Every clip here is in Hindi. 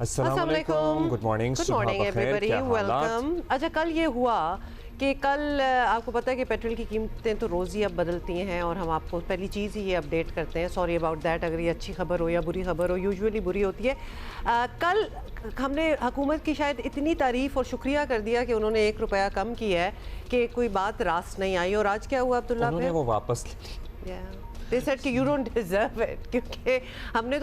अस्सलाम वालेकुम, गुड मॉर्निंग एवरीबॉडी, वेलकम। अच्छा, कल ये हुआ कि कल आपको पता है कि पेट्रोल की कीमतें तो रोज़ ही अब बदलती हैं और हम आपको पहली चीज़ ही ये अपडेट करते हैं। सॉरी अबाउट दैट, अगर ये अच्छी खबर हो या बुरी खबर हो, यूजुअली बुरी होती है। कल हमने हुकूमत की शायद इतनी तारीफ़ और शुक्रिया कर दिया कि उन्होंने 1 रुपया कम किया है कि कोई बात रास्त नहीं आई। और आज क्या हुआ अब्दुल्ला, उन्होंने वो वापस ले ली। They said कि you don't deserve it, क्योंकि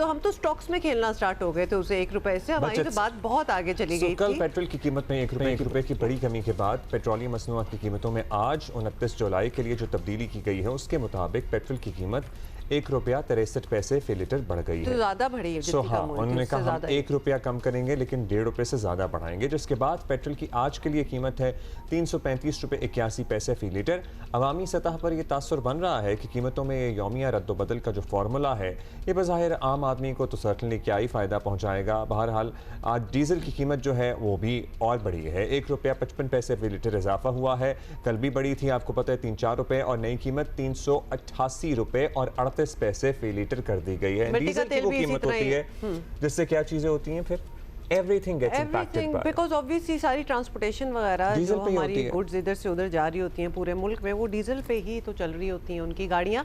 हम तो स्टॉक्स में खेलना स्टार्ट हो गए थे उसे 1 रुपए से। हमारी तो बात बहुत आगे चली गई कल थी। पेट्रोल की कीमत में 1 रुपए की बड़ी कमी के बाद पेट्रोलियम मसनूआत की कीमतों में आज 29 जुलाई के लिए जो तब्दीली की गई है उसके मुताबिक पेट्रोल की कीमत 1 रुपया 63 पैसे फी लीटर बढ़ गई है। तो ज़्यादा बढ़ी है। हाँ, उन्होंने कहा हम 1 रुपया कम करेंगे लेकिन 1.5 रुपये से ज़्यादा बढ़ाएंगे, जिसके बाद पेट्रोल की आज के लिए कीमत है 335 रुपये 81 पैसे फी लीटर। अवामी सतह पर यह तासुर बन रहा है कि कीमतों में यौमिया रद्दोबदल का जो फार्मूला है ये बज़ाहिर आम आदमी को तो सर्टनली क्या ही फ़ायदा पहुँचाएगा। बहरहाल आज डीज़ल की कीमत जो है वो भी और बढ़ी है, 1 रुपया 55 पैसे फी लीटर इजाफा हुआ है। कल भी बढ़ी थी, आपको पता है 3-4 रुपये, और नई कीमत 388 रुपये और 38 पैसे फी लीटर कर दी गई है। डीजल की वो कीमत होती है जिससे क्या चीजें होती हैं, फिर everything gets impacted by, because obviously सारी ट्रांसपोर्टेशन वगैरह जो हमारी गुड्स इधर से उधर जा रही होती हैं पूरे मुल्क में, वो डीजल पे ही तो चल रही होती हैं उनकी गाड़ियाँ।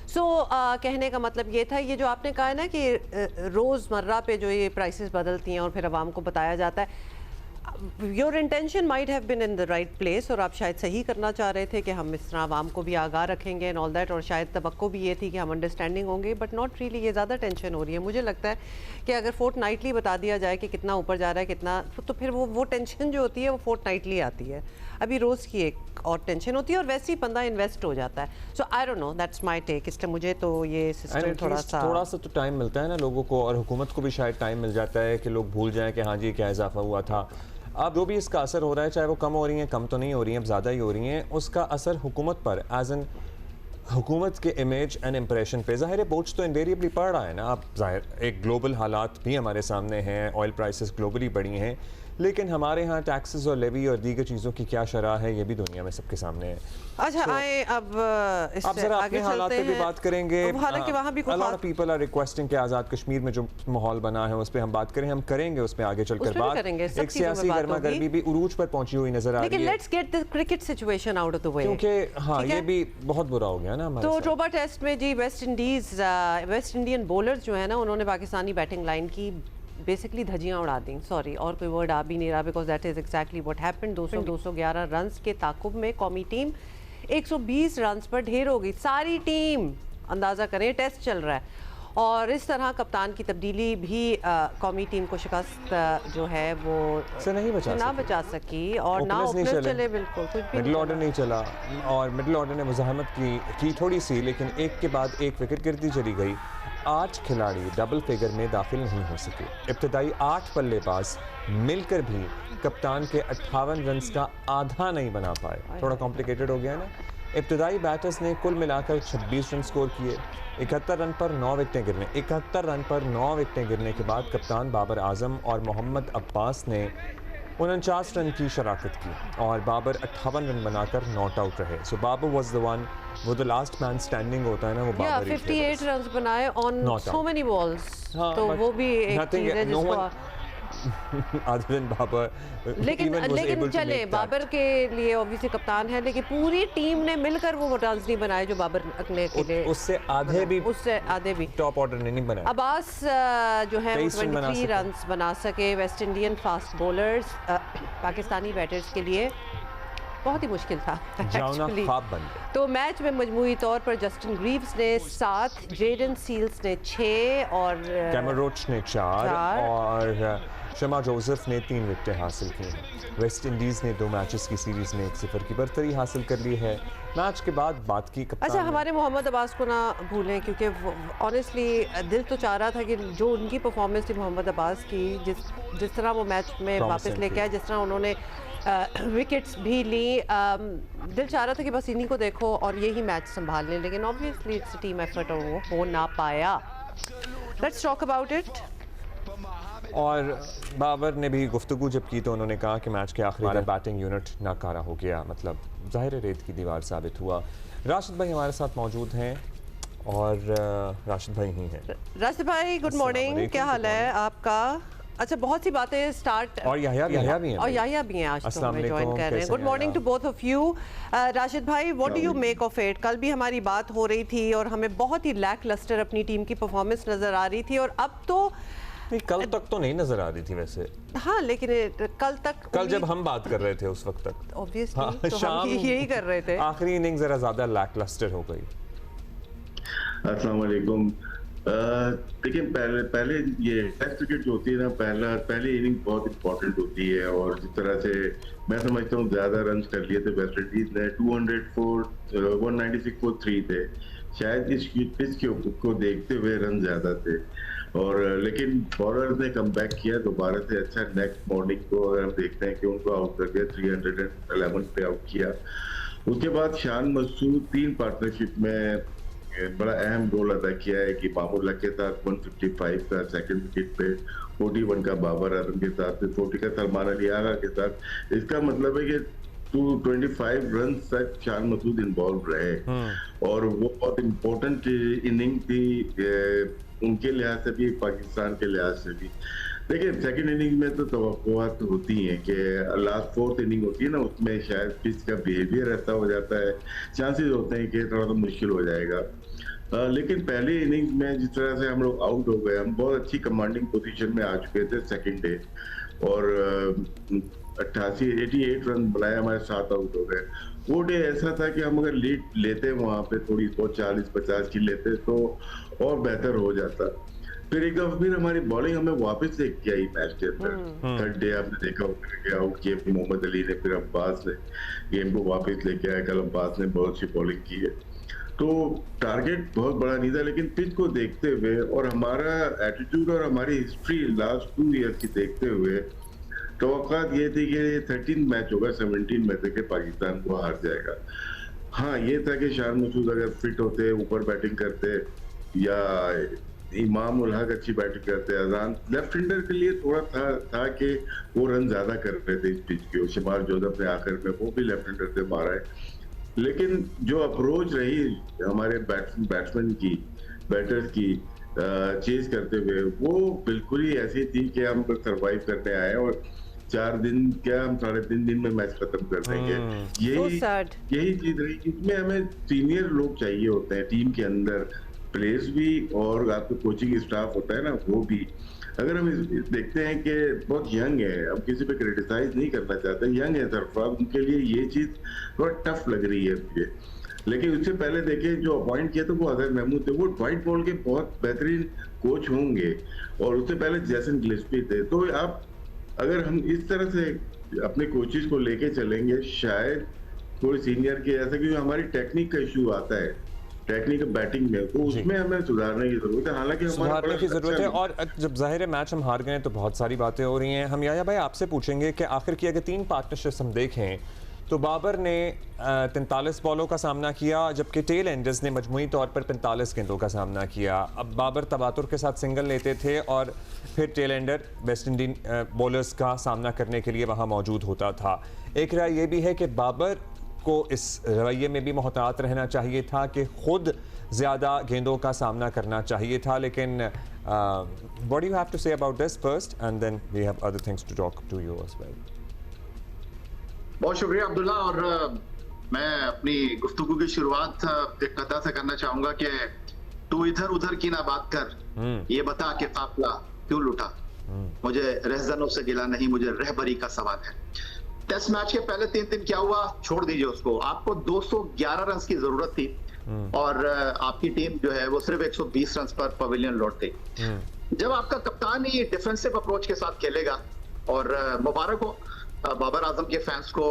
कहने का मतलब ये था, ये जो आपने कहा है ना कि रोज़मर्रा पे जो ये प्राइसेस बदलती हैं और फिर आवाम को बताया जाता है, your intention might have been in the right place, और आप शायद सही करना चाह रहे थे कि हम इस तरह आवाम को भी आगाह रखेंगे एंड ऑल दैट, और शायद तवक्को भी ये थी कि हम अंडरस्टैंडिंग होंगे, बट नॉट रियली। ये ज़्यादा टेंशन हो रही है। मुझे लगता है कि अगर फोर्टनाइटली बता दिया जाए कि कितना ऊपर जा रहा है कितना, तो फिर वो टेंशन जो होती है वो फोर्टनाइटली आती है। अभी रोज़ की एक और टेंशन होती है और वैसे ही बंदा इन्वेस्ट हो जाता है। So I don't know, that's my take. इसलिए मुझे तो ये सिस्टम थोड़ा सा तो टाइम मिलता है ना लोगों को, और हुकूमत को भी शायद टाइम मिल जाता है कि लोग भूल जाएं कि हाँ जी क्या इजाफा हुआ था। अब जो भी इसका असर हो रहा है, चाहे वो कम हो रही हैं, कम तो नहीं हो रही हैं, अब ज़्यादा ही हो रही हैं, उसका असर हुकूमत पर एज एन हुकूमत के इमेज एंड इम्प्रेशन पे ज़ाहिर है बोझ तो इनवेरिएबली पड़ रहा है ना। अब ज़ाहिर एक ग्लोबल हालात भी हमारे सामने हैं, ऑयल प्राइसेस ग्लोबली बढ़ी हैं, लेकिन हमारे यहाँ टैक्सेस और लेवी और दीगर चीज़ों की क्या शरह है ये भी दुनिया में सबके सामने है। अच्छा, आए अब जरा अपने हालात पे भी बात करेंगे। हालांकि वहाँ भी a lot of people are requesting कि आज़ाद कश्मीर में जो माहौल बना है उस पर हम बात करें, हम करेंगे उस पर आगे चलकर बात। एक सियासी गर्मा गर्मी भी उरूज पर पहुंची हुई नजर आ रही है। Let's get the cricket situation out of the way, क्योंकि हाँ ये भी बहुत बुरा हो गया ना हमारे साथ। तो ट्रोबा टेस्ट में जी वेस्ट इंडियन बॉलर्स जो है ना, उन्होंने पाकिस्तानी बैटिंग लाइन की बेसिकली धजियां उड़ा दी। सॉरी, और कोई वर्ड आ भी नहीं रहा, because that is exactly what happened. 211 runs के ताकुब में कौमी टीम 120 रन्स पर ढेर हो गई। सारी टीम, अंदाज़ा करें, टेस्ट चल रहा है, और इस तरह कप्तान की तब्दीली भी कौमी टीम को शिकस्त जो है वो से नहीं बचा सकी, और ना ओपनर चले, बिल्कुल कुछ भी मिडिल ऑर्डर नहीं चला, और मिडिल ऑर्डर ने मुज़ाहमत की थोड़ी सी, लेकिन एक के बाद एक विकेट गिरती चली गई। 8 खिलाड़ी डबल फिगर में दाखिल नहीं हो सके। इब्तदाई 8 बल्लेबाज मिलकर भी कप्तान के 58 रन का आधा नहीं बना पाए। थोड़ा कॉम्प्लिकेटेड हो गया ना। इब्तदाई बैटर्स ने कुल मिलाकर 26 रन स्कोर किए। 71 रन पर 9 विकेटें गिरने 71 रन पर 9 विकेटें गिरने के बाद कप्तान बाबर आजम और मोहम्मद अब्बास ने 49 रन की शराकत की और बाबर 58 रन बनाकर नॉट आउट रहे। सो बाबर वाज द वन, वो द लास्ट मैन स्टैंडिंग होता है ना, वो बाबर ही थे। 58 रन बनाए ऑन सो मेनी बॉल्स, तो वो भी एक चीज है जिसको other than बाबर, लेकिन चले बाबर के लिए ऑब्वियसली कप्तान है, लेकिन पूरी टीम ने मिलकर वो रन नहीं बनाए जो बाबर ने अकेले, उससे आधे भी टॉप ऑर्डर ने नहीं बनाए। अब्बास जो है 23 रन बना सके। West Indian fast bowlers Pakistani batters के लिए बहुत ही मुश्किल था तो मैच में मजमूई तौर पर जस्टिन ग्रीव्स ने 7, जेडन सील्स ने 6 और कैमरन रोच ने 4 और शमा जोसेफ ने 3 विकेटें हासिल की। वेस्ट इंडीज़ ने 2 मैचेस की सीरीज़ में 1-0 की बरतरी हासिल कर ली है। मैच के बाद बात की कप्तान। अच्छा, हमारे मोहम्मद अब्बास को ना भूलें, क्योंकि ऑनेस्टली दिल तो चाह रहा था कि जो उनकी परफॉर्मेंस थी मोहम्मद अब्बास की, जिस तरह वो मैच में वापस लेके आए, जिस तरह उन्होंने विकेट्स भी ली, दिल चाह रहा था कि बस इन्हीं को देखो और यही मैच संभाल लें, लेकिन ऑब्वियसली इट्स टीम एफर्ट और वो हो ना पाया। Let's talk about it. और बाबर ने भी गुफ्तगू जब की तो उन्होंने कहा कि मैच के आखिरी में बैटिंग यूनिट नाकारा हो गया, मतलब ज़ाहिर रेत की दीवार साबित हुआ। राशिद भाई हमारे साथ मौजूद हैं और राशिद भाई ही हैं। राशिद भाई गुड मॉर्निंग, क्या हाल है आपका? अच्छा, बहुत सी बातें स्टार्ट और याहिया भी हैं, और याहिया भी हैं आज तो हमें ज्वाइन कर रहे हैं। Good morning to both of you. Rashid भाई, what do you make of it? कल भी हमारी बात हो रही थी और हमें बहुत ही लैक लस्टर अपनी टीम की परफॉर्मेंस नजर आ रही थी, और अब तो नहीं, कल तक तो नहीं नजर आ रही थी वैसे। हाँ, लेकिन कल जब हम बात कर रहे थे उस वक्त तक ऑब्वियसली हाँ, तो हम यही कर रहे थे। आखिरी इनिंग जरा ज्यादा लैक लस्टर हो गई। अस्सलाम वालेकुम। लेकिन पहले ये टेस्ट क्रिकेट जो होती है ना, पहली इनिंग बहुत इंपॉर्टेंट होती है, और जिस तरह से मैं समझता हूँ ज्यादा रन कर लिए थे वेस्ट इंडीज ने, 196 for 3 थे, शायद इस पिच को देखते हुए रन ज्यादा थे, और लेकिन बॉलर ने कम बैक किया दोबारा से अच्छा। नेक्स्ट मॉर्निंग को अगर हम देखते हैं कि उनको आउट कर दिया, 311 पे आउट किया। उसके बाद शान मसूद 3 पार्टनरशिप में बड़ा अहम रोल अदा किया है कि मामूला के साथ 155 का सेकंड विकेट पे, 41 का बाबर आजम के साथ, 40 का सलमान अली आगा के साथ। इसका मतलब है कि 225 रन तक शान मसूद इन्वॉल्व रहे, और वो बहुत इम्पोर्टेंट इनिंग थी उनके लिहाज से भी, पाकिस्तान के लिहाज से भी। देखिए, सेकंड इनिंग में तो तवक्कुआत होती हैं कि लास्ट 4th इनिंग होती है ना, उसमें शायद पिच का बिहेवियर ऐसा हो जाता है, चांसेस होते हैं कि थोड़ा सा मुश्किल हो जाएगा। लेकिन पहली इनिंग्स में जिस तरह से हम लोग आउट हो गए, हम बहुत अच्छी कमांडिंग पोजीशन में आ चुके थे सेकंड डे, और 88 रन बनाए, हमारे 7 आउट हो गए। वो डे ऐसा था कि हम अगर लीड लेते वहां पे थोड़ी 40-50 की लेते तो और बेहतर हो जाता। फिर एक दफा फिर हमारी बॉलिंग हमें वापस लेके आई मैच के अंदर। थर्ड डे आपने देखा होगा, आउट किए मोहम्मद अली ने, फिर अब्बास ने गेम को वापस लेके आए। कल अब्बास ने बहुत अच्छी बॉलिंग की है, तो टारगेट बहुत बड़ा नहीं था, लेकिन पिच को देखते हुए और हमारा एटीट्यूड और हमारी हिस्ट्री लास्ट 2 ईयर की देखते हुए तवक्कात ये थी कि 13 मैच होगा 17 में से कि पाकिस्तान को हार जाएगा। हाँ, ये था कि शान मसूद अगर फिट होते, ऊपर बैटिंग करते, या इमाम उल हक अच्छी बैटिंग करते, अजान लेफ्ट हैंडर के लिए थोड़ा था कि वो रन ज्यादा कर रहे थे इस पिच के, और शमार जोधफ ने आखिर में वो भी लेफ्ट हैंडर से मारा है। लेकिन जो अप्रोच रही हमारे बैट्समैन की, बैटर्स की चेज करते हुए, वो बिल्कुल ही ऐसी थी कि हम सर्वाइव करने आए, और 4 दिन क्या, हम 3.5 दिन में मैच खत्म कर देंगे। यही चीज रही। इसमें हमें सीनियर लोग चाहिए होते हैं टीम के अंदर, प्लेयर्स भी और आपको कोचिंग स्टाफ होता है ना, वो भी। अगर हम देखते हैं कि बहुत यंग है, अब किसी पे क्रिटिसाइज नहीं करना चाहते, यंग है सरफराज, उनके लिए ये चीज थोड़ा टफ लग रही है मुझे। लेकिन उससे पहले देखिए जो अपॉइंट किया तो वो अजहर महमूद थे, वो व्हाइट बॉल के बहुत बेहतरीन कोच होंगे, और उससे पहले जैसन गिलेस्पी थे। तो आप अगर हम इस तरह से अपने कोचेस को लेके चलेंगे, शायद थोड़ी सीनियर के ऐसा, क्योंकि हमारी टेक्निक का इशू आता है, टेक्निक बैटिंग में, तो उसमें हमें सुधारने की जरूरत है। हालांकि सुधारने की जरूरत है, और जब जाहिर है मैच हम हार गए तो बहुत सारी बातें हो रही हैं। हम याया भाई आपसे पूछेंगे कि आखिर की अगर 3 पार्टनरशिप्स हम देखें तो बाबर ने 43 बॉलों का सामना किया, जबकि टेल एंडर्स ने मजमूई तौर पर 45 गेंदों का सामना किया। अब बाबर तबातुर के साथ सिंगल लेते थे, और फिर tail ender West Indies bowlers का सामना करने के लिए वहाँ मौजूद होता था। एक राय ये भी है कि बाबर को इस रवैये में भी मोहतात रहना चाहिए था कि खुद ज़्यादा गेंदों का सामना करना चाहिए था। लेकिन what do you have to say about this first, and then we have other things to talk to you as well. बहुत शुक्रिया अब्दुल्ला, और मैं अपनी गुफ्तगू की शुरुआत एक कथा से करना चाहूंगा कि तू इधर उधर की ना बात कर, ये बता कि काफिला क्यों लूटा, मुझे रहजनों से गिला नहीं, मुझे रहबरी का सवाल है। टेस्ट मैच के पहले 3 दिन क्या हुआ छोड़ दीजिए उसको, आपको 211 रन की जरूरत थी, और आपकी टीम जो है वो सिर्फ 120 रन पर पवेलियन लौटती। जब आपका कप्तान ही डिफेंसिव अप्रोच के साथ खेलेगा, और मुबारक हो बाबर आजम के फैंस को,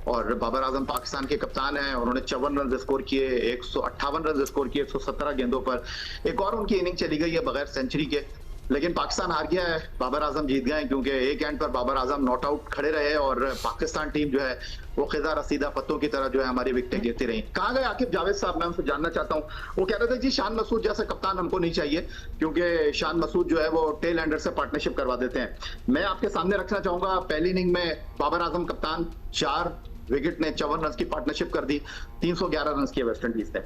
और बाबर आजम पाकिस्तान के कप्तान हैं, उन्होंने 54 रन स्कोर किए, 158 रन स्कोर किए 117 गेंदों पर। एक और उनकी इनिंग चली गई है बगैर सेंचुरी के, लेकिन पाकिस्तान हार गया है, बाबर आजम जीत गए, क्योंकि एक एंड पर बाबर आजम नॉट आउट खड़े रहे, और पाकिस्तान टीम जो है वो खिजा रसीदा पत्तों की तरह जो है हमारी विकेटें गिरती रही। कहाँ गए आकिब जावेद साहब, मैं उनसे जानना चाहता हूँ। वो कह रहे थे जी शान मसूद जैसा कप्तान हमको नहीं चाहिए, क्योंकि शान मसूद जो है वो टेल एंडर से पार्टनरशिप करवा देते हैं। मैं आपके सामने रखना चाहूंगा, पहली इनिंग में बाबर आजम कप्तान 4 विकेट ने 54 रन की पार्टनरशिप कर दी, 311 रन किए वेस्ट इंडीज ने।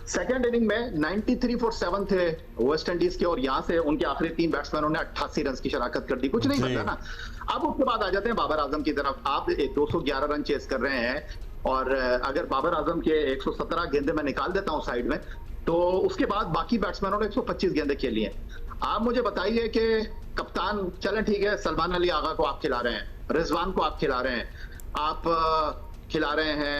सेकंड इनिंग में 93 फॉर 7 थे वेस्ट इंडीज के, और यहां से उनके आखिरी 3 बैट्समैनों ने 88 रन की शराकत कर दी, कुछ नहीं बचा ना। अब उसके बाद आ जाते हैं बाबर आजम की तरफ। आप 211 रन चेस कर रहे हैं, और अगर बाबर आजम के 117 गेंदे में निकाल देता हूं साइड में, तो उसके बाद बाकी बैट्समैनों ने 125 गेंदे खेली हैं। आप मुझे बताइए कि कप्तान, चलें ठीक है, सलमान अली आगा को आप खिला रहे हैं, रिजवान को आप खिला रहे हैं, आप खिला रहे हैं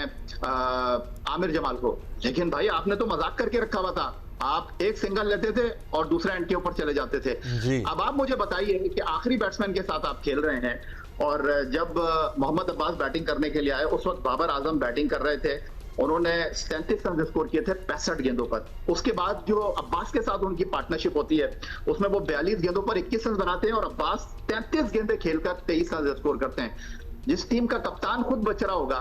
आमिर जमाल को, लेकिन भाई आपने तो मजाक करके रखा हुआ था। आप एक सिंगल लेते थे और दूसरा एंड के ऊपर चले जाते थे। अब आप मुझे बताइए कि आखिरी बैट्समैन के साथ आप खेल रहे हैं, और जब मोहम्मद अब्बास बैटिंग करने के लिए आए, उस वक्त बाबर आजम बैटिंग कर रहे थे, उन्होंने 37 रन स्कोर किए थे 65 गेंदों पर। उसके बाद जो अब्बास के साथ उनकी पार्टनरशिप होती है, उसमें वो 42 गेंदों पर 21 रन बनाते हैं, और अब्बास 33 गेंदें खेलकर 23 रन स्कोर करते हैं। जिस टीम का कप्तान खुद बच रहा होगा,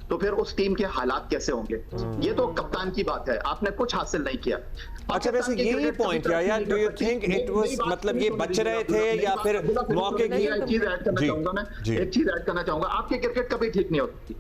तो फिर उस टीम के हालात कैसे होंगे? ये तो कप्तान की बात है, आपने कुछ हासिल नहीं किया। अच्छा, वैसे यही पॉइंट या do you think it was, मतलब ये बच रहे थे या फिर मौके की? एक चीज ऐड करना चाहूंगा मैं, एक चीज ऐड करना चाहूंगा। आपकी क्रिकेट कभी ठीक नहीं होती।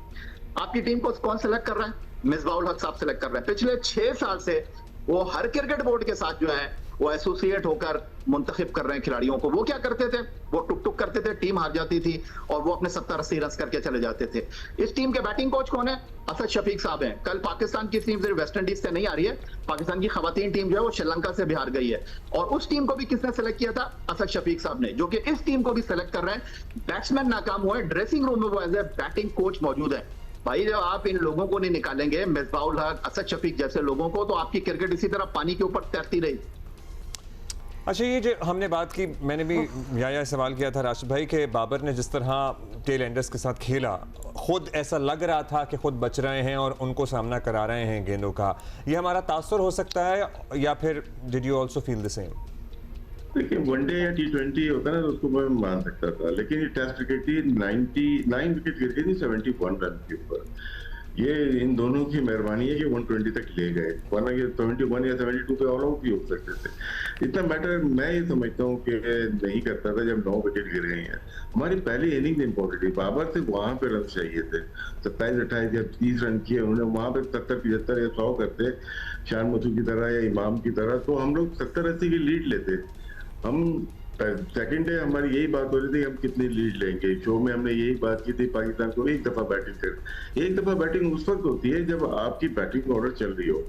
आपकी टीम को कौन सेलेक्ट कर रहा है? मिसबाउल हक साहब सेलेक्ट कर रहे हैं। पिछले 6 साल से वो हर क्रिकेट बोर्ड के साथ जो है वो एसोसिएट होकर मुंतखब कर रहे हैं खिलाड़ियों को। वो क्या करते थे? वो टुक टुक करते थे, टीम हार जाती थी, और वो अपने 70-80 रन करके चले जाते थे। इस टीम के बैटिंग कोच कौन है? असद शफीक साहब हैं। कल पाकिस्तान की टीम सिर्फ वेस्ट इंडीज से नहीं आ रही है, पाकिस्तान की खवातीन टीम जो है वो श्रीलंका से भी हार गई है, और उस टीम को भी किसने सेलेक्ट किया था? असद शफीक साहब ने, जो कि इस टीम को भी सेलेक्ट कर रहे हैं। बैट्समैन नाकाम हुए, ड्रेसिंग रूम में वो एज ए बैटिंग कोच मौजूद है। भाई जब आप इन लोगों को नहीं निकालेंगे, मिसबाउल हक, असद शफीक जैसे लोगों को, तो आपकी क्रिकेट इसी तरह पानी के ऊपर तैरती रही। अच्छा, ये जो हमने बात की, मैंने भी या सवाल किया था राशिद भाई कि बाबर ने जिस तरह टेल एंडर्स के साथ खेला, खुद ऐसा लग रहा था कि खुद बच रहे हैं और उनको सामना करा रहे हैं गेंदों का, ये हमारा तासुर हो सकता है, या फिर did you also feel the same? देखिए, वनडे या T20 होता है ना, तो उसको मैं मान सकता था, लेकिन ये टेस्ट क्रिकेट ही 99 विकेट गिर गई थी 71 रन के ऊपर। ये इन दोनों की मेहरबानी है कि 120 तक ले गए, वरना ये 71 या 72 पे ऑल आउट भी हो सकते थे। इतना मैटर मैं ये समझता हूँ कि नहीं करता था जब 9 विकेट गिर गई हैं। हमारी पहली इनिंग इंपॉर्टेंट थी, बाबर से वहां पे रन चाहिए थे, 27-28 या 30 रन किए उन्होंने, वहां पे 70-75 या 100 करते शान मसूद की तरह या इमाम की तरह, तो हम लोग 70-80 की लीड लेते। हम सेकंड डे हमारी यही बात हो रही थी हम कितनी लीड लेंगे, शो में हमने यही बात की थी पाकिस्तान को एक दफा बैटिंग कर। एक दफा बैटिंग उस वक्त होती है जब आपकी बैटिंग ऑर्डर चल रही हो,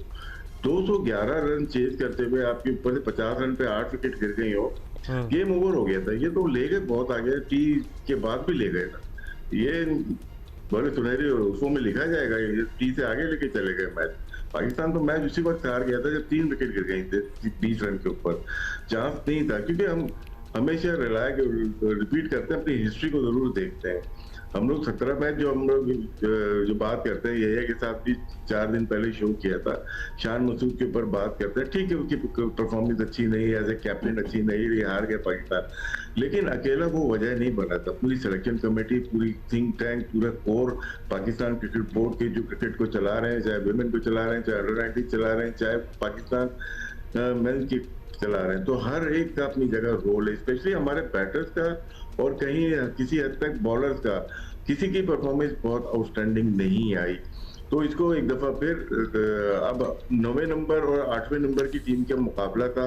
211 रन चेज करते हुए आपके ऊपर से 50 रन पे 8 विकेट गिर गई हो, गेम ओवर हो गया था। ये तो ले गए बहुत आगे, टी के बाद भी ले गए था, ये बड़े सुनहरी उसमें में लिखा जाएगा, टी से आगे लेके चले गए मैच। पाकिस्तान तो मैच उसी वक्त हार गया था जब 3 विकेट गिर गई थे 20 रन के ऊपर, चांस नहीं था, क्योंकि हम हमेशा रिपीट करते हैं, अपनी हिस्ट्री को जरूर देखते हैं। हम लोग 17 मैच जो हम लोग जो बात करते हैं, यही के साथ भी 4 दिन पहले शो किया था, शान मसूद के ऊपर बात करते हैं। ठीक है, उसकी परफॉर्मेंस अच्छी नहीं है, एज ए कैप्टन अच्छी नहीं रही, हार गया पाकिस्तान, लेकिन अकेला वो वजह नहीं बना था। पूरी सिलेक्शन कमेटी, पूरी थिंक टैंक, पूरा कोर पाकिस्तान क्रिकेट बोर्ड के जो क्रिकेट को चला रहे हैं, चाहे वुमेन को चला रहे हैं, चाहे अंडर-19 चला रहे हैं, चाहे पाकिस्तान मेंस की चला रहे हैं, तो हर एक का अपनी जगह रोल है, स्पेशली हमारे बैटर्स का और कहीं किसी हद तक बॉलर्स का। किसी की परफॉर्मेंस बहुत आउटस्टैंडिंग नहीं आई, तो इसको एक दफा फिर अब 9वें नंबर और 8वें नंबर की टीम का मुकाबला था,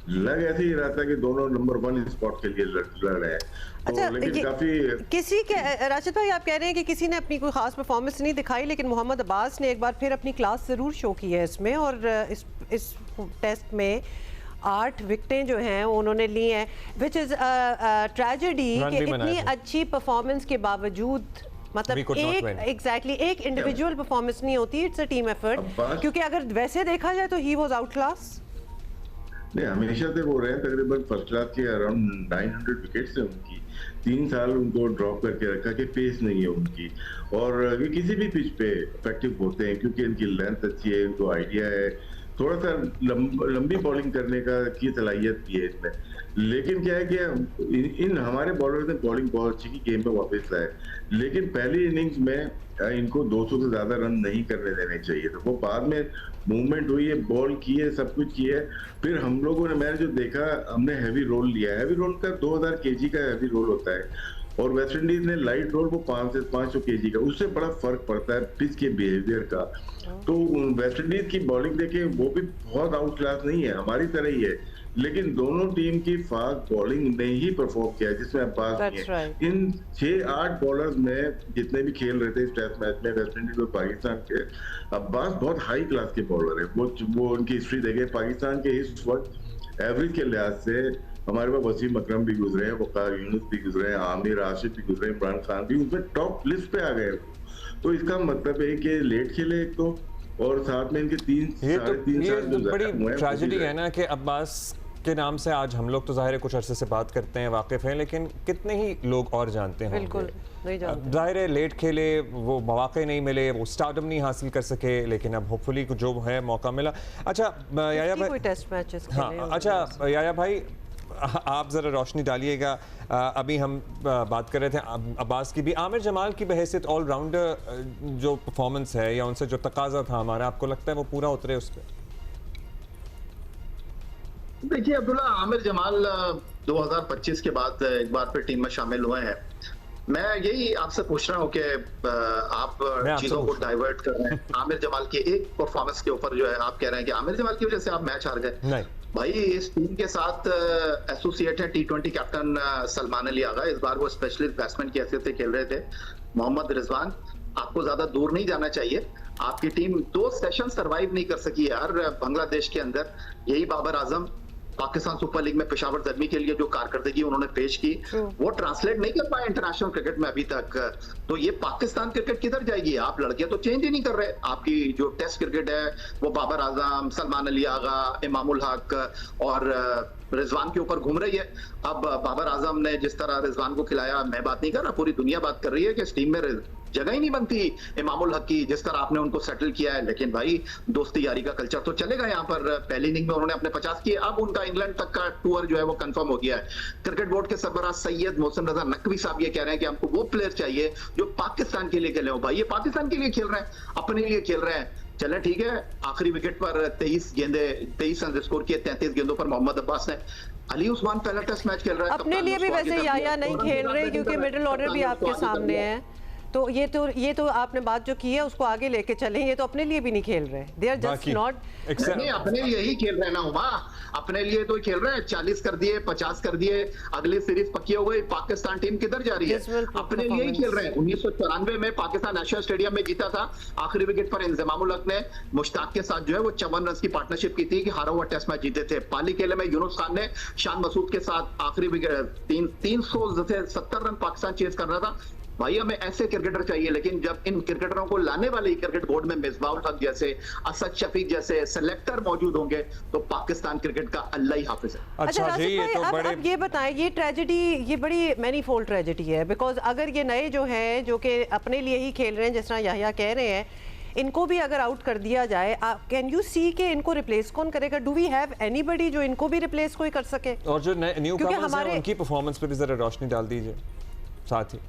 लग ऐसे ही रहा था कि दोनों नंबर 1 स्पॉट के लिए लड़ रहे हैं। अच्छा, तो लेकिन काफी किसी के राशिद भाई आप कह रहे हैं कि किसी ने अपनी कोई खास परफॉर्मेंस नहीं दिखाई, लेकिन मोहम्मद अब्बास ने एक बार फिर अपनी क्लास जरूर शो की है इसमें, और इस टेस्ट में 8 विकेटें जो हैं उन्होंने ली हैं, विच इज ट्रेजेडी कि इतनी अच्छी परफॉर्मेंस के बावजूद, मतलब एक इंडिविजुअल परफॉर्मेंस नहीं होती, इट्स अ टीम एफर्ट, क्योंकि अगर वैसे देखा जाए तो ही वाज आउट क्लास। नहीं, हमेशा से वो रहे तकरीबन फर्स्ट क्लास के अराउंड 900 विकेट्स है उनकी, 3 साल उनको ड्रॉप करके रखा कि पेस नहीं है उनकी, और ये किसी भी पिच पे इफेक्टिव होते हैं क्योंकि इनकी लेंथ अच्छी है, इनको आइडिया है, थोड़ा सा लंबी बॉलिंग करने की सलाहियत भी है इसमें। लेकिन क्या है कि इन हमारे बॉलर ने बॉलिंग बहुत अच्छी की, गेम पे वापस लाए, लेकिन पहली इनिंग्स में इनको 200 से ज्यादा रन नहीं करने देने चाहिए थे। वो बाद में मूवमेंट हुई है, बॉल की है, सब कुछ किया है, फिर हम लोगों ने, मैंने जो देखा, हमने हैवी रोल लिया है। हैवी रोल का 2000 kg का हैवी रोल होता है, और वेस्ट इंडीज ने लाइट रोल वो 500 केजी का, उससे बड़ा फर्क पड़ता है पिच के बिहेवियर का। तो वेस्ट इंडीज की बॉलिंग देखे वो भी बहुत आउट क्लास नहीं है, हमारी तरह ही है, लेकिन दोनों टीम की फास्ट बॉलिंग ने ही परफॉर्म किया जिसमें अब्बास ने इन 6-8 बॉलर्स में जितने भी खेल रहे थे इस टेस्ट मैच में वेस्ट इंडीज और पाकिस्तान के, अब्बास बहुत हाई क्लास के बॉलर है। वो उनकी हिस्ट्री देखे, पाकिस्तान के इस वक्त एवरेज के लिहाज से हमारे पास वसीम अकरम भी गुजरे हैं, वकार यूनुस भी गुजरे हैं, आमिर आशिफ भी गुजरे, इमरान खान भी उसमें टॉप लिस्ट पे आ गए। तो इसका मतलब है कि लेट खेले एक तो, और साथ में इनके 3-3.5 साल बड़ी ट्रेजेडी है ना कि अब्बास के नाम से आज हम लोग तो जाहिर है कुछ अरसे से बात करते हैं, वाकिफ हैं, लेकिन कितने ही लोग और जानते हैं। बिल्कुल नहीं जानते। जाहिर है लेट खेले, वो मौके नहीं मिले, वो स्टारडम नहीं हासिल कर सके, लेकिन अब होपफुली जो है मौका मिला। अच्छा याया भाई, टेस्ट मैचेस हाँ अच्छा याया भाई आप ज़रा रोशनी डालिएगा। अभी हम बात कर रहे थे अब्बास की भी, आमिर जमाल की बहैसियत ऑलराउंडर जो परफॉर्मेंस है या उनसे जो तकाजा था हमारा, आपको लगता है वो पूरा उतरे उस पर? देखिए अब्दुल्ला, आमिर जमाल 2025 के बाद एक बार फिर टीम में शामिल हुए हैं। मैं यही आपसे पूछ रहा हूँ कि आप चीजों को डाइवर्ट कर रहे हैं। आमिर जमाल की एक परफॉर्मेंस के ऊपर जो है आप कह रहे हैं कि आमिर जमाल की वजह से आप मैच हार गए। भाई इस टीम के साथ एसोसिएट है T20 कैप्टन सलमान अली आगा, इस बार वो स्पेशलिस्ट बैट्समैन की हैसियत से खेल रहे थे। मोहम्मद रिजवान, आपको ज्यादा दूर नहीं जाना चाहिए, आपकी टीम 2 सेशन सरवाइव नहीं कर सकी यार बांग्लादेश के अंदर। यही बाबर आजम पाकिस्तान सुपर लीग में पेशावर जख्मी के लिए जो कारकर्दगी उन्होंने पेश की वो ट्रांसलेट नहीं कर पाए इंटरनेशनल क्रिकेट में अभी तक। तो ये पाकिस्तान क्रिकेट किधर जाएगी? आप लड़के तो चेंज ही नहीं कर रहे। आपकी जो टेस्ट क्रिकेट है वो बाबर आजम, सलमान अली आगा, इमामुल हक और रिजवान के ऊपर घूम रही है। अब बाबर आजम ने जिस तरह रिजवान को खिलाया, मैं बात नहीं कर रहा, पूरी दुनिया बात कर रही है कि इस टीम में जगह ही नहीं बनती इमामुल हक की, जिस तरह आपने उनको सेटल किया है। लेकिन भाई दोस्ती यारी का कल्चर तो चलेगा यहाँ पर। पहली इनिंग में उन्होंने अपने 50 किए, अब उनका इंग्लैंड तक का टूर जो है वो कंफर्म हो गया है। क्रिकेट बोर्ड के सरबराह सैयद मोहसिन रजा नकवी साहब ये कह रहे हैं कि हमको वो प्लेयर चाहिए जो पाकिस्तान के लिए खेले हो। भाई ये पाकिस्तान के लिए खेल रहे हैं, अपने लिए खेल रहे हैं। चले ठीक है, आखिरी विकेट पर 23 रन स्कोर किए 33 गेंदों पर मोहम्मद अब्बास ने। अली उस्मान पहला टेस्ट मैच खेल रहा है, अपने लिए भी वैसे याया नहीं खेल रहे क्योंकि मिडिल ऑर्डर भी आपके सामने है। तो ये तो आपने बात जो की है उसको आगे लेके चलें, ये तो अपने लिए भी नहीं खेल रहे। दे आर जस्ट नॉट, नहीं अपने लिए ही खेल रहे हैं ना उमा, अपने लिए तो खेल रहे हैं। 40 कर दिए, 50 कर दिए, अगली सीरीज पक्की हो गई। पाकिस्तान टीम किधर जा रही है? अपने लिए ही खेल रहे हैं। 1994 में पाकिस्तान एशिया स्टेडियम में जीता था, आखिरी विकेट पर इंजमामुल हक ने मुश्ताक के साथ जो है वो 54 रन की पार्टनरशिप की थी कि हारा हुआ टेस्ट मैच जीते थे। पाली खेले में यूनुस खान ने शान मसूद के साथ आखिरी विकेट 370 रन पाकिस्तान चेज कर रहा था। भाई हमें ऐसे क्रिकेटर चाहिए, लेकिन जब इन क्रिकेटरों को लाने वाले क्रिकेट बोर्ड में मिसबाहुल हक जैसे, असद शफीक जैसे सेलेक्टर मौजूद होंगे तो पाकिस्तान क्रिकेट का अल्लाह ही हाफिज है। अच्छा राशिद भाई, अब ये बताएं, ये ट्रेजेडी ये बड़ी मैनीफोल्ड ट्रेजेडी है, बिकॉज अगर ये नए जो हैं जो कि अपने लिए ही खेल रहे हैं, जिस तरह याह्या कह रहे हैं, इनको भी अगर आउट कर दिया जाए, कैन यू सी के इनको रिप्लेस कौन करेगा? डू वी हैव एनीबडी जो इनको भी रिप्लेस कोई कर सके? और जो न्यू कमर्स हैं उनकी परफॉर्मेंस पे भी जरा रोशनी डाल दीजिए साथ ही।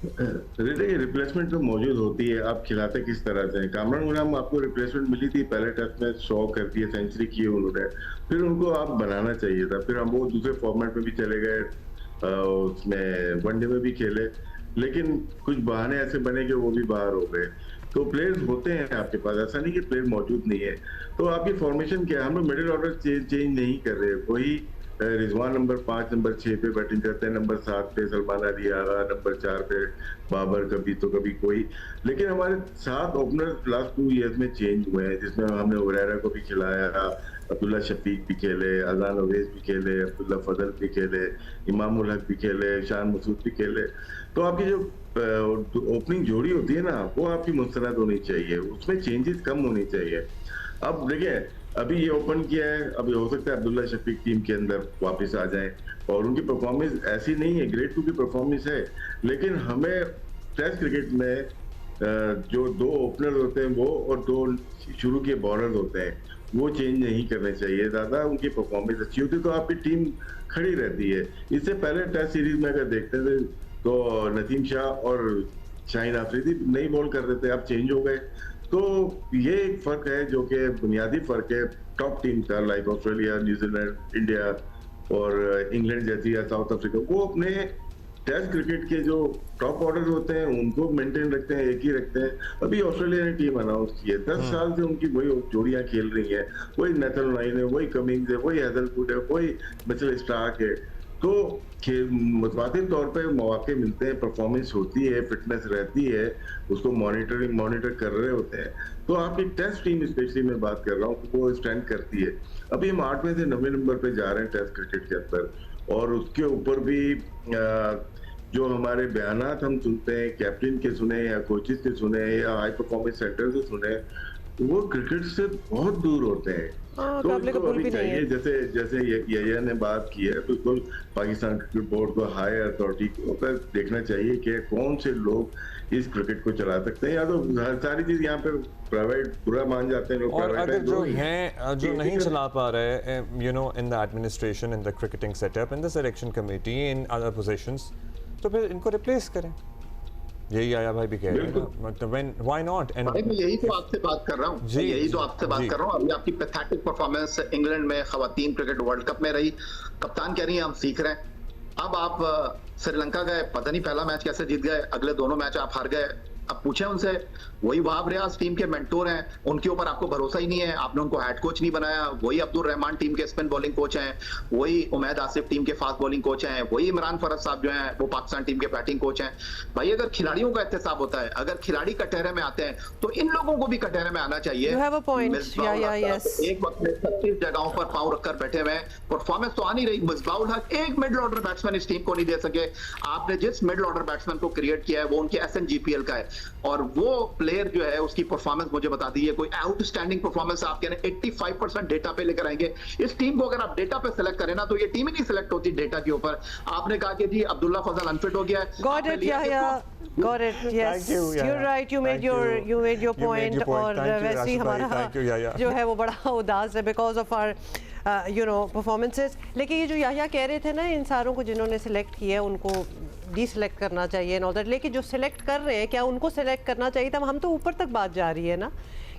रिप्लेसमेंट तो मौजूद होती है, आप खिलाते किस तरह से। कामरान गुलाम आपको रिप्लेसमेंट मिली थी, पहले टेस्ट में 100 कर दिए, सेंचुरी किए उन्होंने, फिर उनको आप बनाना चाहिए था। फिर हम वो दूसरे फॉर्मेट में भी चले गए, उसमें वनडे में भी खेले, लेकिन कुछ बहाने ऐसे बने कि वो भी बाहर हो गए। तो प्लेयर्स होते हैं आपके पास, ऐसा नहीं कि प्लेयर मौजूद नहीं है। तो आपकी फॉर्मेशन क्या है? हम लोग मिडिल ऑर्डर चेंज नहीं कर रहे। वही रिजवान नंबर 5 नंबर 6 पे बैटिंग करते हैं, नंबर 7 पे सलमान अली आगा, नंबर 4 पे बाबर, कभी तो कभी कोई। लेकिन हमारे 7 ओपनर लास्ट 2 ईयर्स में चेंज हुए हैं, जिसमें हमने हुरैरा को भी खिलाया, अब्दुल्ला शफीक भी खेले, अजान अवैस भी खेले, अब्दुल्ला फजल भी खेले, इमामुल हक भी खेले, शान मसूद भी खेले। तो आपकी जो ओपनिंग जोड़ी होती है ना, वो आपकी मुस्तरद होनी चाहिए, उसमें चेंजेस कम होनी चाहिए। अब देखिए अभी ये ओपन किया है, अभी हो सकता है अब्दुल्ला शफीक टीम के अंदर वापस आ जाए, और उनकी परफॉर्मेंस ऐसी नहीं है, ग्रेड 2 की परफॉर्मेंस है। लेकिन हमें टेस्ट क्रिकेट में जो 2 ओपनर होते हैं वो और 2 शुरू के बॉलर होते हैं, वो चेंज नहीं करने चाहिए। ज़्यादा उनकी परफॉर्मेंस अच्छी होती तो आपकी टीम खड़ी रहती है। इससे पहले टेस्ट सीरीज में अगर देखते थे तो नसीम शाह और शाहीन आफरीदी नहीं बॉल कर रहे थे, अब चेंज हो गए। तो ये एक फर्क है जो कि बुनियादी फर्क है टॉप टीम का, लाइक ऑस्ट्रेलिया, न्यूजीलैंड, इंडिया और इंग्लैंड जैसी या साउथ अफ्रीका, वो अपने टेस्ट क्रिकेट के जो टॉप ऑर्डर होते हैं उनको मेंटेन रखते हैं, एक ही रखते हैं। अभी ऑस्ट्रेलिया ने टीम अनाउंस की है, 10 साल से उनकी वही जोड़ियां खेल रही हैं, वही नेथन लाइन है, वही कमिंग्स है, वही हैदरवुड है, वही मिचेल स्टार्क है। तो मुतवातिर तौर पे मौके मिलते हैं, परफॉर्मेंस होती है, फिटनेस रहती है, उसको मॉनिटर कर रहे होते हैं। तो आपकी टेस्ट टीम स्पेशली मैं बात कर रहा हूँ, वो स्टैंड करती है। अभी हम 8वें से 9वें नंबर पे जा रहे हैं टेस्ट क्रिकेट के अंदर, और उसके ऊपर भी जो हमारे बयानात हम सुनते हैं, कैप्टन के सुने या कोचेस के सुने या हाई परफॉर्मेंस सेंटर से सुने, वो क्रिकेट से बहुत दूर होते हैं। तो इसको अभी चाहिए, जैसे यहिया ने बात की है, तो बिल्कुल पाकिस्तान क्रिकेट बोर्ड को हाई अथॉरिटी को देखना चाहिए कि कौन से लोग इस क्रिकेट को चला सकते हैं। या तो सारी चीज यहाँ पे प्राइवेट पूरा मान जाते हैं लोग, और अगर जो हैं जो नहीं चला पा रहे, you know, in the administration, in the cricketing setup, in the selection committee, in other positions, तो फिर इनको रिप्लेस करें। यही आया भाई भी कह रहे हैं, मतलब व्हाई नॉट। एंड भाई मैं यही तो आपसे बात कर रहा हूँ, यही तो आपसे बात कर रहा हूँ। अभी आपकी पैथेटिक परफॉर्मेंस इंग्लैंड में खवातीन क्रिकेट वर्ल्ड कप में रही, कप्तान कह रही है हम सीख रहे हैं। अब आप श्रीलंका गए, पता नहीं पहला मैच कैसे जीत गए, अगले दोनों मैच आप हार गए। अब पूछे उनसे, वही वहाब रियाज टीम के मेंटोर हैं, उनके ऊपर आपको भरोसा ही नहीं है, आपने उनको हेड कोच नहीं बनाया। वही अब्दुल रहमान टीम के स्पिन बॉलिंग कोच हैं, वही उमैद आसिफ टीम के फास्ट बॉलिंग कोच हैं, वही इमरान फरज साहब जो हैं वो पाकिस्तान टीम के बैटिंग कोच हैं। भाई अगर खिलाड़ियों का एहतसाब होता है, अगर खिलाड़ी कटहरे में आते हैं, तो इन लोगों को भी कटहरे में आना चाहिए। एक वक्त में 25 जगहों पर पांव रखकर बैठे हुए, परफॉर्मेंस तो आ नहीं रही। मिसबाउल हक एक मिडिल ऑर्डर बैट्समैन इस टीम को नहीं दे सके। आपने जिस मिडिल ऑर्डर बैट्समैन को क्रिएट किया है वो उनके SNGPL का है, और वो प्लेयर जो है उसकी परफॉर्मेंस मुझे बता दीजिए, कोई आउटस्टैंडिंग परफॉर्मेंस आप कह रहे हैं 85% डेटा पे लेकर आएंगे। इस टीम को अगर आप डेटा पे सिलेक्ट करें ना, तो ये टीम ही नहीं सिलेक्ट होती डेटा के ऊपर। आपने कहा कि जी अब्दुल्ला फजल अनफिट हो गया है। Got it, got it, yes. You're right, you made your point. और वैसे ही हमारा जो है वो बड़ा उदास है because of our performances. लेकिन ये जो याह्या कह रहे थे ना, इन सारों को जिन्होंने सिलेक्ट किया है उनको डिसलेक्ट करना चाहिए ना उधर, लेकिन जो सिलेक्ट कर रहे हैं क्या उनको सिलेक्ट करना चाहिए था? हम तो ऊपर तक बात जा रही है ना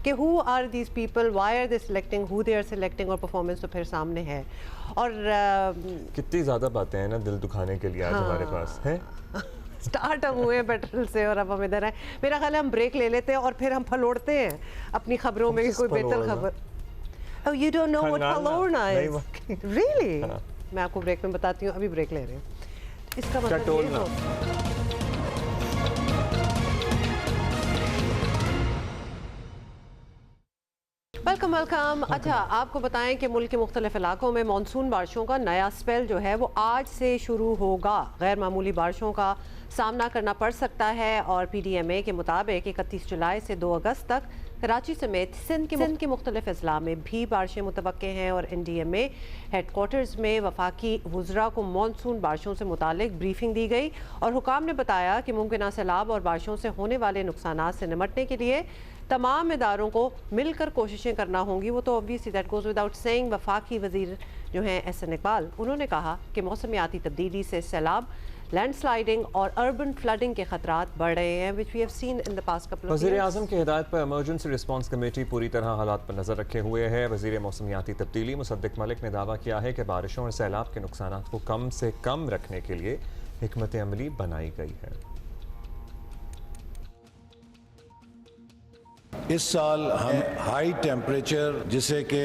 कि who are these people, why are they selecting, who they are selecting, और परफॉर्मेंस तो फिर सामने है। और कितनी ज़्यादा बातें हैं ना दिल दुखाने के लिए आज हमारे पास है। स्टार्ट हम हुए पेट्रोल से और अब हम इधर आए। मेरा ख्याल है हम ब्रेक ले लेते हैं और फिर हम फलोड़ते हैं अपनी खबरों में कोई बेहतर खबर। Oh, you don't know what फलोड़ना is? Really? मैं आपको ब्रेक में बताती हूँ, अभी ब्रेक ले रहे हैं। इसका मतलब ये हो वेलकम। अच्छा, आपको बताएं कि मुल्क के मुख्तलिफ इलाकों में मानसून बारिशों का नया स्पेल जो है वो आज से शुरू होगा। गैर मामूली बारिशों का सामना करना पड़ सकता है, और PDMA के मुताबिक 31 जुलाई से 2 अगस्त तक कराची समेत सिंध के मुख्तलिफ अजला में भी बारिशें मुतवक्के हैं। और NDMA हेडक्वार्टर्स में वफाकी वुज़रा को मानसून बारिशों से मुतालिक ब्रीफिंग दी गई, और हुकाम ने बताया कि मुमकिन सैलाब और बारिशों से होने वाले नुकसानात से निमटने के लिए तमाम इदारों को मिलकर कोशिशें करना होंगी। वो तो obviously that goes without saying. वफाकी वज़ीर जो हैं SN इकबाल, उन्होंने कहा कि मौसमियाती तब्दीली से सैलाब, लैंडस्लाइडिंग और अर्बन फ्लडिंग के खतरात बढ़ रहे हैं, which we have seen in the past couple of years. वज़ीर-ए-आज़म की हिदायत पर इमरजेंसी रिस्पांस कमेटी पूरी तरह हालात पर नज़र रखे हुए है। वज़ीर मौसमियाती तब्दीली मुसद्दिक मलिक ने दावा किया है कि बारिशों और सैलाब के नुकसानात को कम से कम रखने के लिए हिकमत अमली बनाई गई है। इस साल हम हाई टेम्परेचर, जिसे कि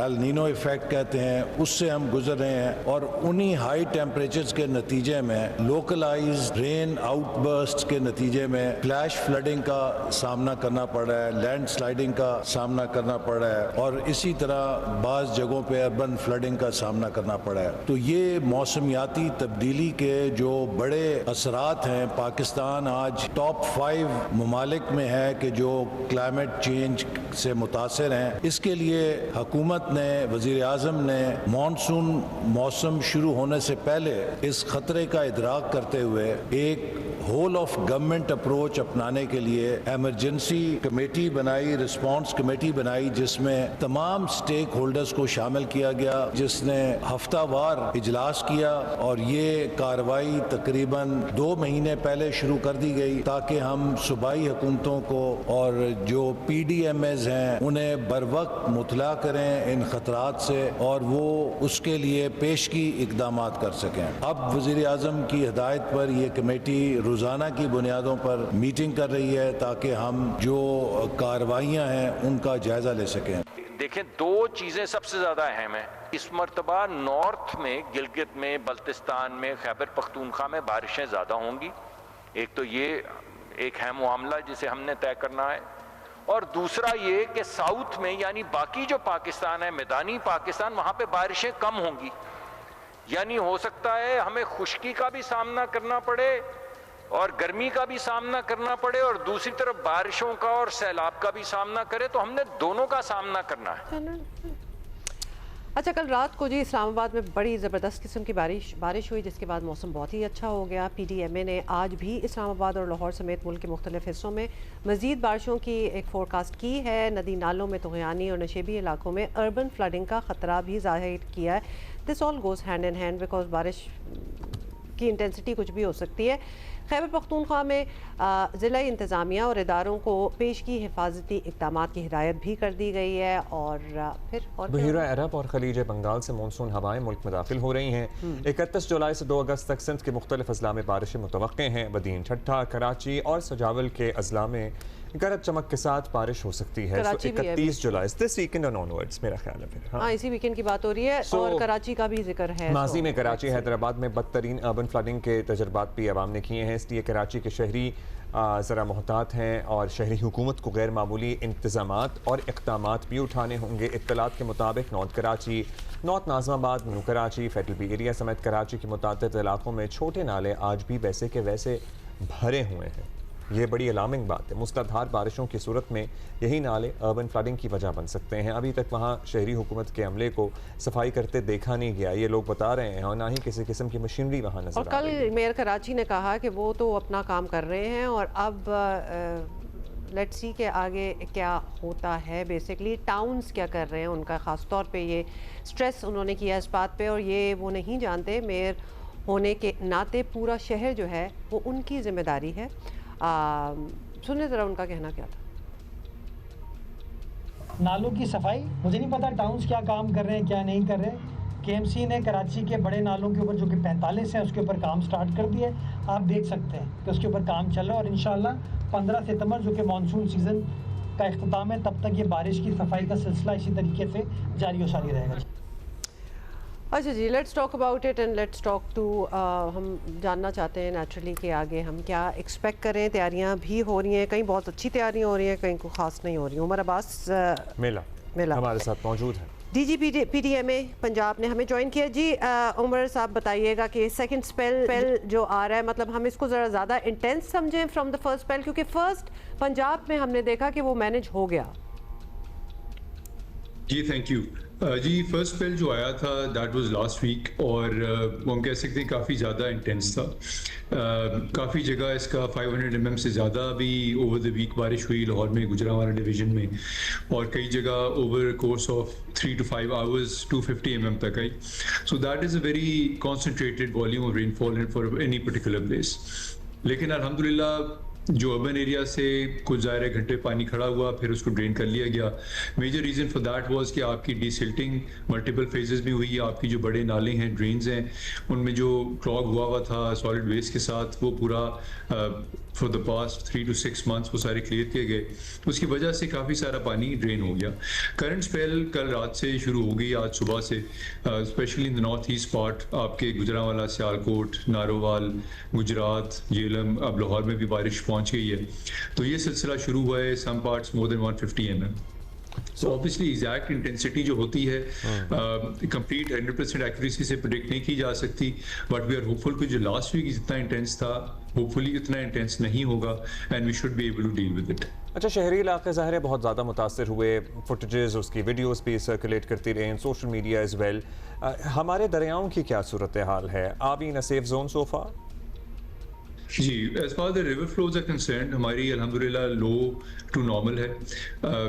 एल नीनो इफेक्ट कहते हैं, उससे हम गुजर रहे हैं, और उन्हीं हाई टेम्परेचर्स के नतीजे में लोकलाइज्ड रेन आउटबर्स्ट के नतीजे में फ्लैश फ्लडिंग का सामना करना पड़ रहा है, लैंड स्लाइडिंग का सामना करना पड़ रहा है, और इसी तरह बाज़ जगहों पे अर्बन फ्लडिंग का सामना करना पड़ा है। तो ये मौसमियाती तब्दीली के जो बड़े असरात हैं, पाकिस्तान आज टॉप 5 ममालिक में है कि जो क्लाइमेट चेंज से मुतासिर हैं। इसके लिए हुकूमत ने, वज़ीर आज़म ने मॉनसून मौसम शुरू होने से पहले इस खतरे का इदराक करते हुए एक होल ऑफ गवर्नमेंट अप्रोच अपनाने के लिए इमरजेंसी कमेटी बनाई, रिस्पांस कमेटी बनाई, जिसमें तमाम स्टेक होल्डर्स को शामिल किया गया, जिसने हफ्तावार इजलास किया और ये कार्रवाई तकरीबन 2 महीने पहले शुरू कर दी गई ताकि हम सूबाई हुकूमतों को और जो PDMAs हैं उन्हें बरवक्त मुतला करें इन खतरात से और वो उसके लिए पेशगी इकदाम कर सकें। अब वज़ीर आज़म की हिदायत पर यह कमेटी रोज़ाना की बुनियादों पर मीटिंग कर रही है ताकि हम जो कार्रवाइयाँ हैं उनका जायज़ा ले सकें। देखें, 2 चीज़ें सबसे ज़्यादा अहम है इस मरतबा। नॉर्थ में, गिलगित में, बल्तिस्तान में, खैबर पख्तूनख्वा में बारिशें ज़्यादा होंगी। एक तो ये एक है मामला जिसे हमने तय करना है, और दूसरा ये कि साउथ में यानी बाकी जो पाकिस्तान है, मैदानी पाकिस्तान, वहाँ पे बारिशें कम होंगी। यानी हो सकता है हमें खुश्की का भी सामना करना पड़े और गर्मी का भी सामना करना पड़े और दूसरी तरफ बारिशों का और सैलाब का भी सामना करे, तो हमने दोनों का सामना करना है। अच्छा, कल रात को जी इस्लामाबाद में बड़ी ज़बरदस्त किस्म की बारिश हुई, जिसके बाद मौसम बहुत ही अच्छा हो गया। PDMA ने आज भी इस्लामाबाद और लाहौर समेत मुल्क के मुख्तलिफ हिस्सों में मज़ीद बारिशों की एक फ़ोरकास्ट की है। नदी नालों में तुग़यानी और नशेबी इलाकों में अर्बन फ्लडिंग का ख़तरा भी ज़ाहिर किया है। This all goes hand in hand because बारिश की इंटेंसिटी कुछ भी हो सकती है। खैबर पख्तूनख्वा में ज़िला इंतज़ामिया और इदारों को पेशगी हिफाजती इक़दामात की हिदायत भी कर दी गई है। और फिर बहीरा अरब और खलीज बंगाल से मानसून हवाएं मुल्क में दाखिल हो रही हैं। 31 जुलाई से 2 अगस्त तक सिंध के मुख्तलिफ अजला में बारिशें मुतवक्के हैं। बदीन, ठट्ठा, कराची और सजावल के अजला में गरज चमक के साथ बारिश हो सकती है। 31 जुलाई दिस वीकेंड और ऑनवर्ड्स मेरा ख्याल है। फिर हाँ, इसी वीकेंड की बात हो रही है। और कराची का भी जिक्र है। माजी में कराची, हैदराबाद में बदतरीन अर्बन फ्लडिंग के तजर्बात भी अवाम ने किए हैं, इसलिए कराची के शहरी ज़रा मोहतात हैं और शहरी हुकूमत को गैर मामूली इंतज़ामात और इक़दामात भी उठाने होंगे। इत्तलात के मुताबिक north Karachi, north Nazimabad, new Karachi, federal B area समेत कराची के मुताबिक इलाकों में छोटे नाले आज भी वैसे के वैसे भरे हुए हैं। ये बड़ी अलार्मिंग बात है। मुसलाधार बारिशों की सूरत में यही नाले अर्बन फ्लडिंग की वजह बन सकते हैं। अभी तक वहाँ शहरी हुकूमत के अमले को सफाई करते देखा नहीं गया, ये लोग बता रहे हैं, और ना ही किसी किस्म की मशीनरी वहाँ नजर और कल मेयर कराची ने कहा कि वो तो अपना काम कर रहे हैं और अब लेट्स सी के आगे क्या होता है। बेसिकली टाउन्स क्या कर रहे हैं, उनका ख़ास तौर पे ये स्ट्रेस उन्होंने किया इस बात पे, और ये वो नहीं जानते मेयर होने के नाते पूरा शहर जो है वो उनकी जिम्मेदारी है। सुनिए ज़रा उनका कहना क्या था। नालों की सफाई, मुझे नहीं पता टाउन्स क्या काम कर रहे हैं क्या नहीं कर रहे। KMC ने कराची के बड़े नालों के ऊपर जो कि 45 हैं उसके ऊपर काम स्टार्ट कर दिया है। आप देख सकते हैं कि उसके ऊपर काम चल रहा है और इंशाल्लाह 15 सितंबर जो कि मानसून सीज़न का इख्तिताम है तब तक ये बारिश की सफाई का सिलसिला इसी तरीके से जारी और सारी रहेगा। अच्छा जी, let's talk about it and let's talk to हम जानना चाहते हैं नेचुरली कि आगे हम क्या एक्सपेक्ट करें। तैयारियां भी हो रही हैं, कहीं बहुत अच्छी तैयारियां हो रही हैं, कहीं को ख़ास नहीं हो रही। उमर अब्बास मेला हमारे साथ मौजूद है। DG PDMA पंजाब ने हमें ज्वाइन किया जी। उमर साहब बताइएगा कि सेकंड स्पेल जो आ रहा है, मतलब हम इसको ज़रा ज़्यादा इंटेंस समझें फ्रॉम द फर्स्ट स्पेल, क्योंकि फर्स्ट पंजाब में हमने देखा कि वो मैनेज हो गया। जी थैंक यू जी। फर्स्ट स्पेल जो आया था दैट वाज लास्ट वीक और वो हम कह सकते हैं काफ़ी ज़्यादा इंटेंस था। काफ़ी जगह इसका 500 mm से ज़्यादा भी ओवर द वीक बारिश हुई लाहौर में, गुजरांवाला डिवीज़न में, और कई जगह over course of 3 to 5 hours 250 mm तक आई। So that is a very concentrated volume of rainfall for any particular place. लेकिन अल्हम्दुलिल्लाह जो अर्बन एरिया से कुछ ज़ायरे घंटे पानी खड़ा हुआ, फिर उसको ड्रेन कर लिया गया। Major reason for that was कि आपकी डिसिल्टिंग मल्टीपल फेजेस में हुई। आपकी जो बड़े नाले हैं, ड्रेन्स हैं, उनमें जो क्लॉग हुआ था सॉलिड वेस्ट के साथ, वो पूरा for the past 3 to 6 months वो सारे क्लियर किए गए। उसकी वजह से काफ़ी सारा पानी ड्रेन हो गया। करंट स्पेल कल रात से शुरू हो गई, आज सुबह से, specially in the north east part, आपके गुजरांवाला, सियालकोट, नारोवाल, गुजरात, जेलम, अब लाहौर में भी बारिश पहुंच गई है। तो ये सिलसिला शुरू हुआ है। Some parts more than 150 mm। So obviously exact intensity जो होती है कंप्लीट 100% एक्यूरेसी से प्रेडिक्ट नहीं की जा सकती, बट वी आर होपफुल कि जो लास्ट वीक जितना इंटेंस था होपफुली इतना इंटेंस नहीं होगा and we should be able to deal with it. अच्छा, शहरी इलाके ज़ाहिर है बहुत ज़्यादा मुतासर हुए, फुटेजेस उसकी वीडियोस भी सर्कुलेट करती रही, सोशल मीडिया एज वेल। हमारे दरियाओं की क्या सूरत हाल है? Are we in a safe zone so far? जी, as far the river flows are concern हमारी अल्हम्दुलिल्लाह लो टू नॉर्मल है।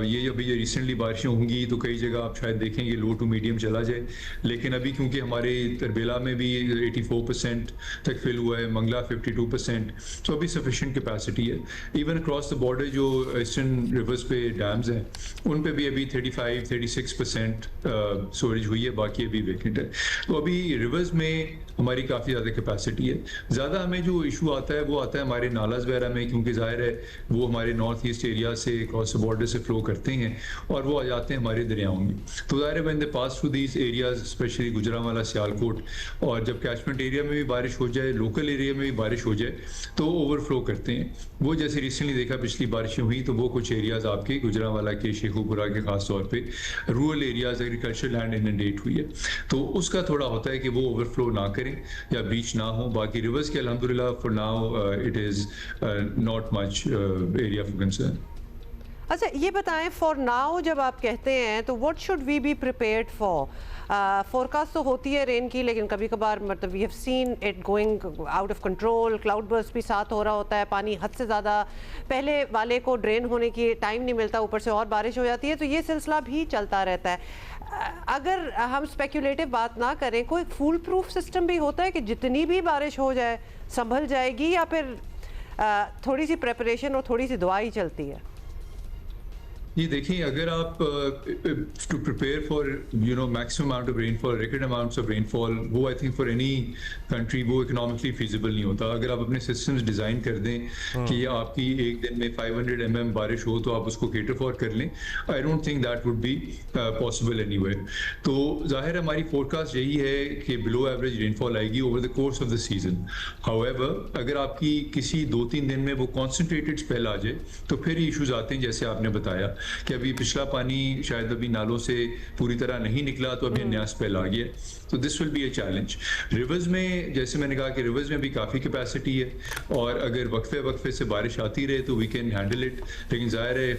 ये अभी ये रिसेंटली बारिशें होंगी तो कई जगह आप शायद देखेंगे लो टू मीडियम चला जाए, लेकिन अभी क्योंकि हमारे तरबेला में भी 84% तक फिल हुआ है, मंगला 52%, तो अभी सफिशेंट कैपेसिटी है। इवन अक्रॉस द बॉर्डर जो ईस्टर्न रिवर्स पे डैम्स हैं उन पे भी अभी 35-36% स्टोरेज हुई है, बाकी अभी वेकेंट है। तो अभी रिवर्स में हमारी काफ़ी ज़्यादा कैपेसिटी है। ज़्यादा हमें जो इशू आता है वो आता है हमारे नालाज वगैरह में, क्योंकि जाहिर है वो हमारे नॉर्थ ईस्ट एरिया से क्रॉस द बॉर्डर से फ्लो करते हैं और वो आ जाते हैं हमारे दरियाओं में। तो जाहिर है when they pass through these areas, specially Gujranwala, Sialkot, और जब कैचमेंट एरिया में भी बारिश हो जाए, लोकल एरिया में भी बारिश हो जाए तो ओवरफ्लो करते हैं। वो जैसे रिसेंटली देखा पिछली बारिशें हुई तो वो कुछ एरियाज आपके गुजरांवाला के, शेखुपुरा के खास तौर पे rural areas, agriculture land inundate हुई है, तो उसका थोड़ा होता है कि वो ओवरफ्लो ना करें या ब्रीच ना हो। बाकी रिवर्स के अल्हम्दुलिल्लाह for now it is not much area of concern. अच्छा ये बताएं, फॉर नाउ जब आप कहते हैं तो what should we be prepared for? Forecast तो होती है रेन की, लेकिन कभी कभार मतलब we have seen it going out of control, cloud burst भी साथ हो रहा होता है, पानी हद से ज़्यादा पहले वाले को ड्रेन होने की टाइम नहीं मिलता, ऊपर से और बारिश हो जाती है, तो ये सिलसिला भी चलता रहता है। अगर हम स्पेक्यूलेटिव बात ना करें, कोई फूल प्रूफ सिस्टम भी होता है कि जितनी भी बारिश हो जाए संभल जाएगी, या फिर थोड़ी सी प्रेपरेशन और थोड़ी सी दुआ ही चलती है? ये देखिए, अगर आप to prepare for maximum amount of rainfall, record amounts of rainfall, वो I think for any country वो इकोनॉमिकली फिजिबल नहीं होता। अगर आप अपने सिस्टम्स डिज़ाइन कर दें कि आपकी एक दिन में 500 mm बारिश हो तो आप उसको केटर फॉर कर लें, I don't think that would be possible anywhere. तो जाहिर हमारी फोरकास्ट यही है कि बिलो एवरेज रेनफॉल आएगी over the course of the season. However अगर आपकी किसी 2-3 दिन में वो कॉन्सेंट्रेटेड स्पेल आ जाए तो फिर इशूज आते हैं, जैसे आपने बताया कि अभी पिछला पानी शायद अभी नालों से पूरी तरह नहीं निकला तो अभी नया स्पेल आ गया, तो this will be a challenge. Reverse में जैसे मैंने कहा कि रिवर्स में भी काफ़ी कैपेसिटी है, और अगर वक्फे वक्फे से बारिश आती रहे तो वी कैन हैंडल इट, लेकिन ज़ाहिर है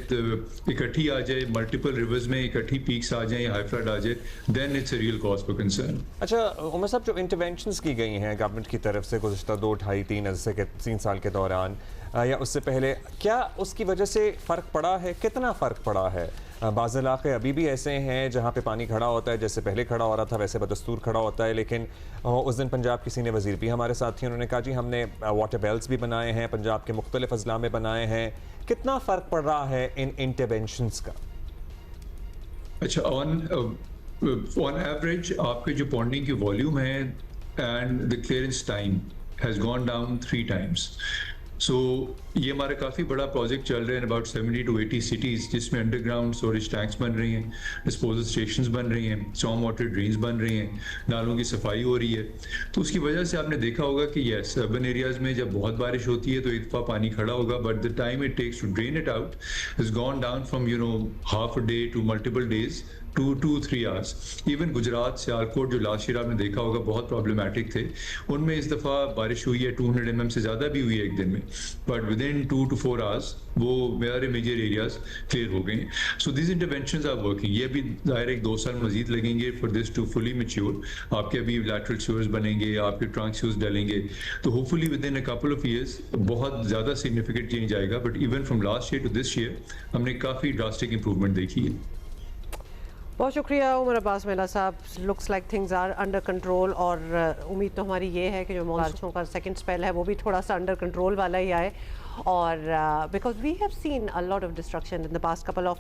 इकट्ठी आ जाए, मल्टीपल रिवर्स में इकट्ठी पीक्स आ जाए या हाई फ्लड आ जाए, then it's a real cause for concern. अच्छा उमर साहब, जो इंटरवेंशंस की गई हैं गवर्नमेंट की तरफ से गुज़श्ता 2, 2.5, 3 साल के दौरान या उससे पहले, क्या उसकी वजह से फ़र्क पड़ा है? कितना फ़र्क पड़ा है? बाज़ इलाक़े अभी भी ऐसे हैं जहाँ पे पानी खड़ा होता है, जैसे पहले खड़ा हो रहा था वैसे बदस्तूर खड़ा होता है, लेकिन उस दिन पंजाब की सीनियर वज़ीर भी हमारे साथ थी, उन्होंने कहा जी हमने वाटर बेल्स भी बनाए हैं, पंजाब के मुख्तलिफ अज़ला में बनाए हैं। कितना फ़र्क पड़ रहा है इन इंटरवेंशंस का? अच्छा, ऑन एवरेज आपके जो पॉन्डिंग की वॉल्यूम है and the clearance time has gone down 3 times। सो ये हमारा काफ़ी बड़ा प्रोजेक्ट चल रहा है, अबाउट 70 to 80 सिटीज़, जिसमें अंडरग्राउंड स्टोरेज टैंक्स बन रही हैं, डिस्पोजल स्टेशंस बन रही हैं, स्टॉर्म वाटर ड्रेन्स बन रही हैं, नालों की सफाई हो रही है। तो उसकी वजह से आपने देखा होगा कि यस, अर्बन एरियाज़ में जब बहुत बारिश होती है तो एक दफ़ा पानी खड़ा होगा, but the time it takes to drain it out is gone down from half a day to multiple days to 2-3 hours। Even Gujrat, Sialkot जो लास्ट ईयर आपने देखा होगा बहुत प्रॉब्लमेटिक थे, उनमें इस दफ़ा बारिश हुई है 200 mm से ज़्यादा भी हुई है एक दिन में, but with in 2 to 4 hours वो मेरे मेजर एरियाज क्लियर हो गए। So this interventions are working. ये अभी ज़ाहिर 1-2 साल मजीद लगेंगे for this to fully mature. आपके अभी लैटरल सीवर्स बनेंगे, आपके ट्रंक सीवर्स डलेंगे, तो hopefully within a couple of years बहुत ज़्यादा सिग्निफिकेंट चेंज आएगा। But even from last year to this year हमने काफ़ी ड्रास्टिक इंप्रूवमेंट देखी है। बहुत शुक्रिया उमर अब्बास मेला साहब। Looks like things are under control, और उम्मीद तो हमारी ये है कि जो बारिशों का सेकंड स्पेल है वो भी थोड़ा सा अंडर कंट्रोल वाला ही आए, और because we have seen a lot of destruction in the past couple of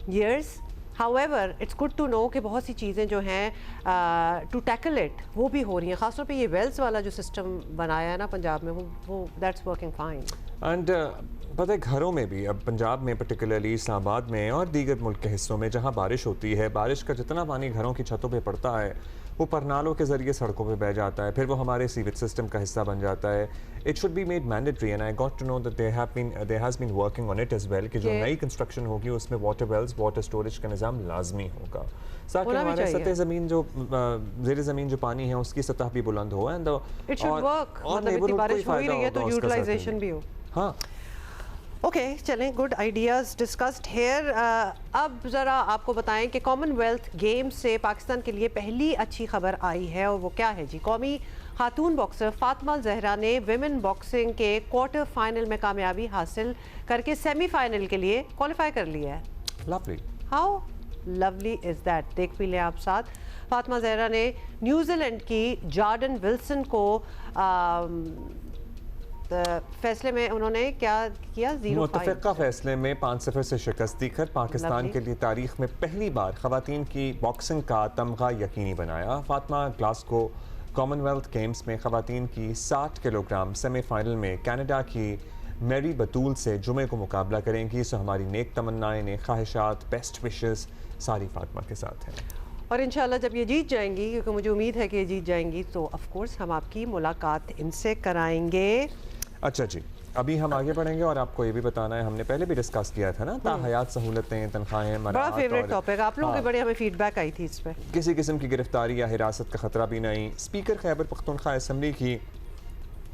years. However it's good to know कि बहुत सी चीज़ें जो हैं टू टैकल इट वो भी हो रही हैं। ख़ासतौर पे ये वेल्स वाला जो सिस्टम बनाया है ना पंजाब में, वो दैट्स वर्किंग फाइन। एंड पता है घरों में भी अब पंजाब में पर्टिकुलरली इस्लामाबाद में और दीगर मुल्क के हिस्सों में जहाँ बारिश होती है, बारिश का जितना पानी घरों की छतों पे पड़ता है वो परनालों के ज़रिए सड़कों पे बह जाता है, फिर वो हमारे सीवेज सिस्टम का हिस्सा बन जाता है। It should be made mandatory, and I got to know that there has been working on it as well कि जो नई कंस्ट्रक्शन होगी उसमें वाटर वेल्स, वाटर स्टोरेज का निज़ाम लाजमी होगा, ताकि हमारे सतह ज़मीन जो ज़ेर ज़मीन जो पानी है उसकी सतह भी बुलंद हो, एंड बारिश हो ही रही है तो यूटिलाइजेशन भी हो। हाँ ओके चलें, गुड आइडियाज़ डिस्कस्ड हेयर। अब ज़रा आपको बताएं कि कॉमनवेल्थ गेम्स से पाकिस्तान के लिए पहली अच्छी खबर आई है, और वो क्या है जी? कौमी खातून बॉक्सर फातिमा जहरा ने विमेन बॉक्सिंग के क्वार्टर फाइनल में कामयाबी हासिल करके सेमीफाइनल के लिए क्वालिफाई कर लिया है। Lovely, how lovely is that, देख भी लें आप साथ। फातिमा जहरा ने न्यूजीलैंड की जॉर्डन विल्सन को फैसले में उन्होंने क्या किया, 0-5 मुतफ़िक़ा फैसले में 5-0 से शिकस्त देकर पाकिस्तान के लिए तारीख में पहली बार ख़वातीन की बॉक्सिंग का तमगा यकीनी बनाया। फातिमा ग्लासगो कॉमनवेल्थ गेम्स में ख़वातीन की 60 किलोग्राम सेमीफाइनल में कनाडा की मैरी बतूल से जुमे को मुकाबला करेंगी। सो हमारी नेक तमन्नाएं, नेक ख्वाहिशात, बेस्ट विशेस सारी फातिमा के साथ हैं। और इंशाल्लाह जब ये जीत जाएंगी, क्योंकि मुझे उम्मीद है कि ये जीत जाएंगी, तो ऑफ कोर्स हम आपकी मुलाकात इनसे कराएंगे। अच्छा जी, अभी हम आगे बढ़ेंगे और आपको ये भी बताना है, हमने पहले भी डिस्कस किया था ना, ताहयात सहूलतें, तनख्वाहें, बड़ा फेवरेट टॉपिक, आप लोगों की बड़ी हमें फीडबैक आई थी इस पर। किसी किस्म की गिरफ्तारी या हिरासत का खतरा भी नहीं। स्पीकर खैबर पख्तूनख्वा असम्बली की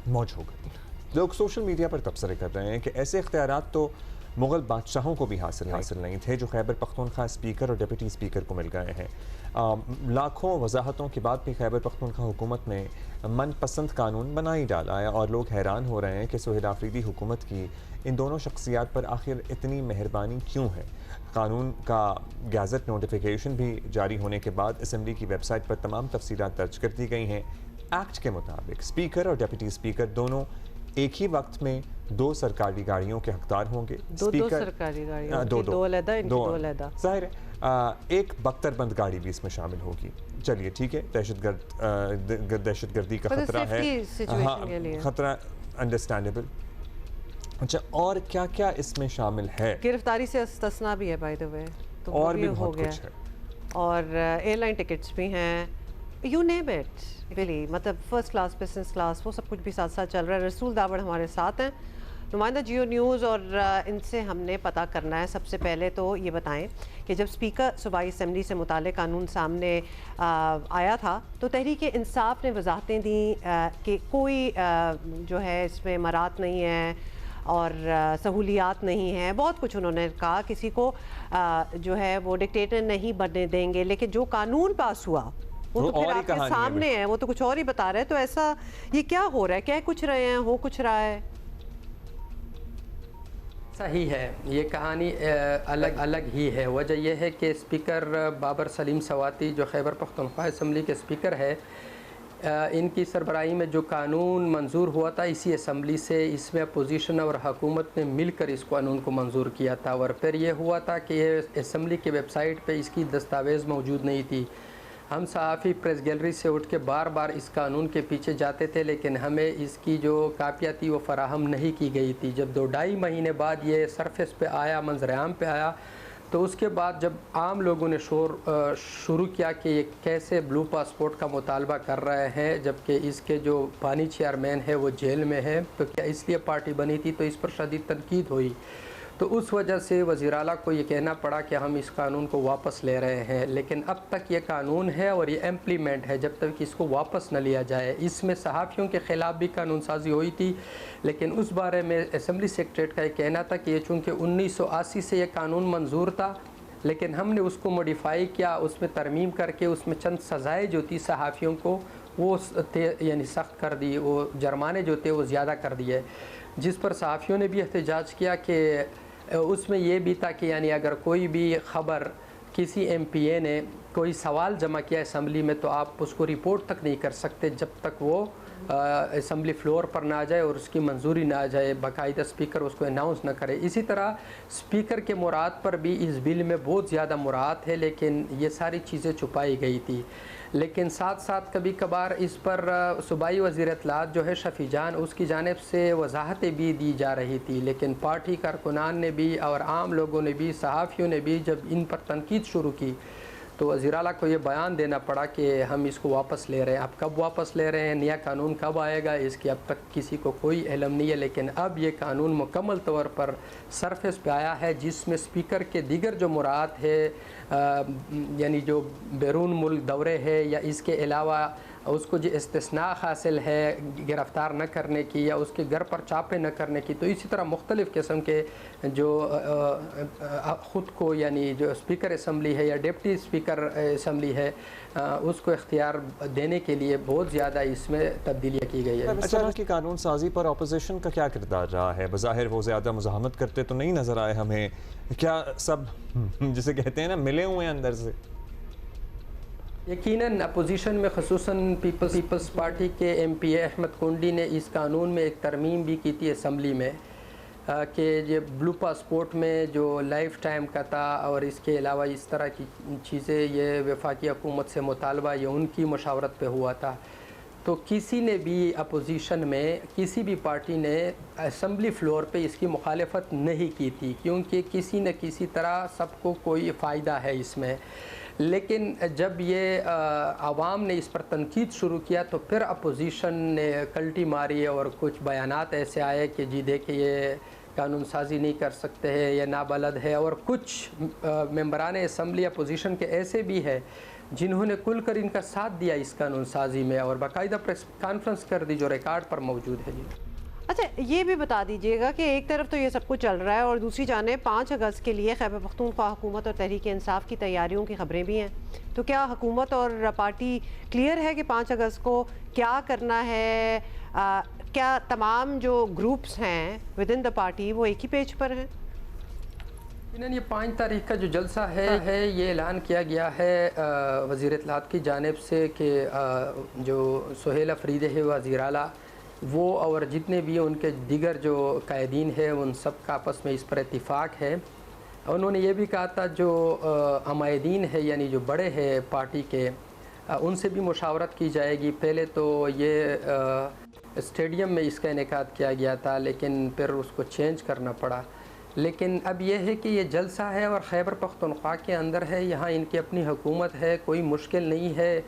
मौज हो गई। लोग सोशल मीडिया पर तबसरे कर रहे हैं कि ऐसे इख्तियारात तो मुग़ल बादशाहों को भी हासिल नहीं थे जो खैबर पख्तूनख्वा स्पीकर और डिप्टी स्पीकर को मिल गए हैं। लाखों वजाहतों के बाद भी खैबर पख्तूनख्वा हुकूमत ने मनपसंद कानून बना ही डाला है और लोग हैरान हो रहे हैं कि सोहेल आफरीदी हुकूमत की इन दोनों शख्सियात पर आखिर इतनी मेहरबानी क्यों है। कानून का गैज़ेट नोटिफिकेशन भी जारी होने के बाद असम्बली की वेबसाइट पर तमाम तफसीलात दर्ज कर दी गई हैं। एक्ट के मुताबिक स्पीकर और डिप्टी स्पीकर दोनों एक ही वक्त में 2 सरकारी गाड़ियों के हकदार होंगे। दो सरकारी गाड़ियां, दो अलग जाहिर है एक बख्तरबंद गाड़ी भी इसमें शामिल होगी। चलिए ठीक है, दहशतगर्दी का खतरा है, हाँ खतरा अंडरस्टैंडेबल। अच्छा, और क्या क्या इसमें शामिल है? गिरफ्तारी से इस्तिस्ना भी है बाय द वे, तो और भी हो बहुत गया कुछ है। और एयरलाइन टिकट्स भी हैं, यू नेम इट रियली, मतलब फर्स्ट क्लास, बिजनेस क्लास, वो सब कुछ भी साथ साथ चल रहा है। रसूल दावड़ हमारे साथ हैं, नुमाइंदा जियो न्यूज़, और इनसे हमने पता करना है। सबसे पहले तो ये बताएं कि जब स्पीकर सूबाई असम्बली से मुताल्लिक़ कानून सामने आया था तो तहरीक इंसाफ ने वजाहतें दी कि कोई जो है इसमें मरात नहीं है और सहूलियात नहीं है, बहुत कुछ उन्होंने कहा, किसी को जो है वो डिक्टेटर नहीं बनने देंगे। लेकिन जो कानून पास हुआ वो तो फिर आपके सामने है, वो तो कुछ और ही बता रहे हैं। तो ऐसा ये क्या हो रहा है, कह कुछ रहे हैं, हो कुछ रहा है? सही है, ये कहानी अलग अलग ही है। वजह यह है कि स्पीकर बाबर सलीम सवाती जो खैबर पख्तूनख्वा असम्बली के स्पीकर है, इनकी सरबराही में जो कानून मंजूर हुआ था इसी असम्बली से, इसमें अपोजिशन और हुकूमत ने मिलकर इस कानून को मंजूर किया था। और फिर ये हुआ था कि असम्बली के वेबसाइट पे इसकी दस्तावेज़ मौजूद नहीं थी। हम सहाफ़ी प्रेस गैलरी से उठ के बार बार इस कानून के पीछे जाते थे, लेकिन हमें इसकी जो कापियाँ थी वो फ़राहम नहीं की गई थी। जब 2-2.5 महीने बाद ये सरफेस पे आया, मंजर-ए-आम पे आया, तो उसके बाद जब आम लोगों ने शोर शुरू किया कि ये कैसे ब्लू पासपोर्ट का मुतालबा कर रहे हैं जबकि इसके जो पानी चेयरमैन है वो जेल में है, तो क्या इसलिए पार्टी बनी थी, तो इस पर शदीद तनकीद हुई। तो उस वजह से वज़ीर आला को ये कहना पड़ा कि हम इस कानून को वापस ले रहे हैं। लेकिन अब तक ये कानून है और ये इम्प्लीमेंट है, जब तक इसको वापस न लिया जाए। इसमें सहाफ़ियों के ख़िलाफ़ भी कानून साजी हुई थी, लेकिन उस बारे में असम्बली सेक्रेटरीट का ये कहना था कि ये चूँकि 1980 से ये कानून मंजूर था, लेकिन हमने उसको मॉडिफाई किया, उसमें तरमीम करके उसमें चंद सज़ाएँ जो थी सहाफ़ियों को वो यानी सख्त कर दी, वो जुर्माने जो थे वो ज़्यादा कर दिए, जिस पर सहाफ़ियों ने भी एहतजाज किया कि उसमें ये भी था कि यानी अगर कोई भी ख़बर किसी MPA ने कोई सवाल जमा किया असम्बली में तो आप उसको रिपोर्ट तक नहीं कर सकते जब तक वो असम्बली फ्लोर पर ना आ जाए और उसकी मंजूरी ना आ जाए, बाकायदा स्पीकर उसको अनाउंस ना करे। इसी तरह स्पीकर के मुराद पर भी इस बिल में बहुत ज़्यादा मुराद है, लेकिन ये सारी चीज़ें छुपाई गई थी। लेकिन साथ साथ कभी कभार इस पर सूबाई वज़ीर इत्तलाआत जो है शफ़ी जान, उसकी जानिब से वजाहतें भी दी जा रही थी, लेकिन पार्टी कारकुनान ने भी और आम लोगों ने भी, सहाफ़ियों ने भी जब इन पर तनकीद शुरू की तो वज़ीर आला को ये बयान देना पड़ा कि हम इसको वापस ले रहे हैं। अब कब वापस ले रहे हैं, नया कानून कब आएगा, इसकी अब तक किसी को कोई इल्म नहीं है। लेकिन अब ये कानून मुकम्मल तौर पर सरफेस पे आया है, जिसमें स्पीकर के दीगर जो मुराद है यानी जो बैरून मुल्क दौरे है या इसके अलावा उसको जो इस्तिस्ना हासिल है गिरफ़्तार न करने की या उसके घर पर चापे न करने की, तो इसी तरह मुख्तलिफ़ किस्म के जो ख़ुद को यानी जो स्पीकर असम्बली है या डिप्टी स्पीकर असम्बली है उसको इख्तियार देने के लिए बहुत ज़्यादा इसमें तब्दीलियाँ की गई है। इस तरह की कानून साजी पर अपोजिशन का क्या किरदार रहा है? बज़ाहिर वो ज़्यादा मुज़ाहमत करते तो नहीं नज़र आए हमें, क्या सब जिसे कहते हैं ना मिले हुए हैं अंदर से? यकीनन अपोजिशन में ख़ुसूसन पीपल्स पार्टी के MP अहमद कुंडी ने इस कानून में एक तरमीम भी की थी असम्बली में कि ये ब्लू पासपोर्ट में जो लाइफ टाइम का था और इसके अलावा इस तरह की चीज़ें, ये वफाकी हुकूमत से मुतालबा ये उनकी मशावरत पे हुआ था। तो किसी ने भी अपोजिशन में किसी भी पार्टी ने असम्बली फ्लोर पे इसकी मुखालफत नहीं की थी, क्योंकि किसी न किसी तरह सबको कोई फ़ायदा है इसमें। लेकिन जब ये आवाम ने इस पर तनकीद शुरू किया तो फिर अपोजिशन ने कल्टी मारी और कुछ बयानात ऐसे आए कि जी देखिए ये कानून साजी नहीं कर सकते हैं, ये नाबलद है। और कुछ मेंबरान असम्बली अपोजिशन के ऐसे भी है जिन्होंने खुलकर इनका साथ दिया इस कानून साजी में और बाकायदा प्रेस कॉन्फ्रेंस कर दी जो रिकॉर्ड पर मौजूद है। जी अच्छा, ये भी बता दीजिएगा कि एक तरफ तो ये सब कुछ चल रहा है और दूसरी जाने 5 अगस्त के लिए खैबर पख्तूनख्वा हुकूमत और तहरीक इंसाफ की तैयारियों की खबरें भी हैं। तो क्या हुकूमत और पार्टी क्लियर है कि 5 अगस्त को क्या करना है? क्या तमाम जो ग्रुप्स हैं विद इन द पार्टी वो एक ही पेज पर हैं? ये 5 तारीख का जो जलसा है ये ऐलान किया गया है वज़ीर इत्तलात की जानिब से कि जो सुहेल अफरीदी है वज़ीर आला वो और जितने भी उनके दीगर जो कायदीन हैं उन सब का आपस में इस पर इत्तिफ़ाक़ है। उन्होंने ये भी कहा था जो हमायदीन है यानी जो बड़े हैं पार्टी के उनसे भी मुशावरत की जाएगी। पहले तो ये स्टेडियम में इसका इनेकाद किया गया था लेकिन फिर उसको चेंज करना पड़ा। लेकिन अब यह है कि ये जलसा है और खैबर पख्तूनख्वा के अंदर है, यहाँ इनकी अपनी हुकूमत है, कोई मुश्किल नहीं है,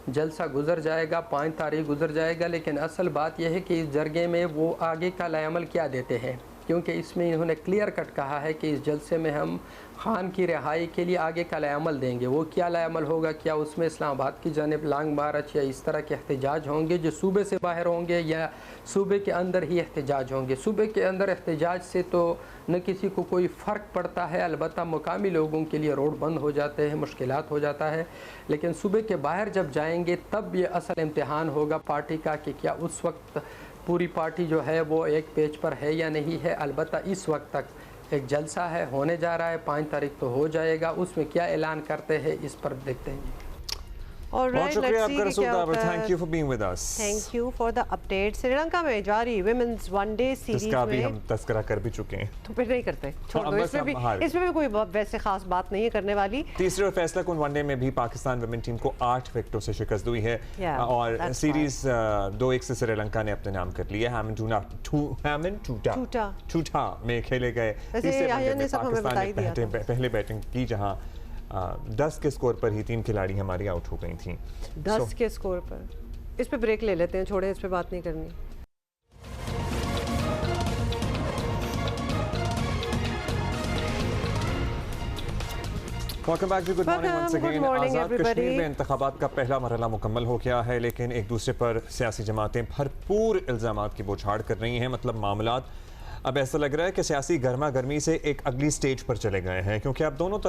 जलसा गुजर जाएगा, 5 तारीख गुजर जाएगा। लेकिन असल बात यह है कि इस जरगे में वो आगे का लाएमल क्या देते हैं, क्योंकि इसमें इन्होंने क्लियर कट कहा है कि इस जलसे में हम खान की रिहाई के लिए आगे का लाएमल देंगे। वो क्या लाएमल होगा, क्या उसमें इस्लामाबाद की जानिब लांग मार्च या इस तरह के एहतजाज होंगे जो सूबे से बाहर होंगे या सूबे के अंदर ही एहतजाज होंगे? सूबे के अंदर एहतजाज से तो न किसी को कोई फ़र्क पड़ता है, अलबत्ता मुकामी लोगों के लिए रोड बंद हो जाते हैं, मुश्किलात हो जाता है। लेकिन सूबे के बाहर जब जाएंगे तब ये असल इम्तिहान होगा पार्टी का कि क्या उस वक्त पूरी पार्टी जो है वो एक पेज पर है या नहीं है। अलबत्ता इस वक्त तक एक जलसा है, होने जा रहा है, 5 तारीख तो हो जाएगा, उसमें क्या ऐलान करते हैं इस पर देखते हैं। बहुत शुक्रिया आपका रसूल the power, thank you for being with us. Thank you for the update. Sri Lanka में जारी वुमेन्स वनडे सीरीज जिसका भी हम तस्करा कर भी चुके हैं, तो फिर नहीं करते, छोड़ दो। इसमें भी कोई वैसे खास बात नहीं है करने वाली। तीसरे और फैसला कुन वनडे में भी पाकिस्तान वुमेन टीम को 8 विकेटों से शिकस्त हुई है और सीरीज 2-1 से श्रीलंका ने अपने नाम कर लिया। हैमन टूटा में खेले गए तीसरे वनडे में पाकिस्तान ने पहले बैटिंग की, जहां 10 के स्कोर पर ही 3 खिलाड़ी हमारी आउट हो गई थी। 10 के स्कोर पर। इस पे ब्रेक ले लेते हैं, छोड़े, इस पे बात नहीं करनी। Welcome back to good morning once again. Azad Kashmir में इंतखाबात का पहला मरहला मुकम्मल हो गया है, लेकिन एक दूसरे पर सियासी जमातें भरपूर इल्ज़ामात की बौछार कर रही हैं। मतलब मामलात अब ऐसा लग रहा है कि सियासी गर्मा गर्मी से एक अगली स्टेज पर चले गए हैं, क्योंकि अब दोनों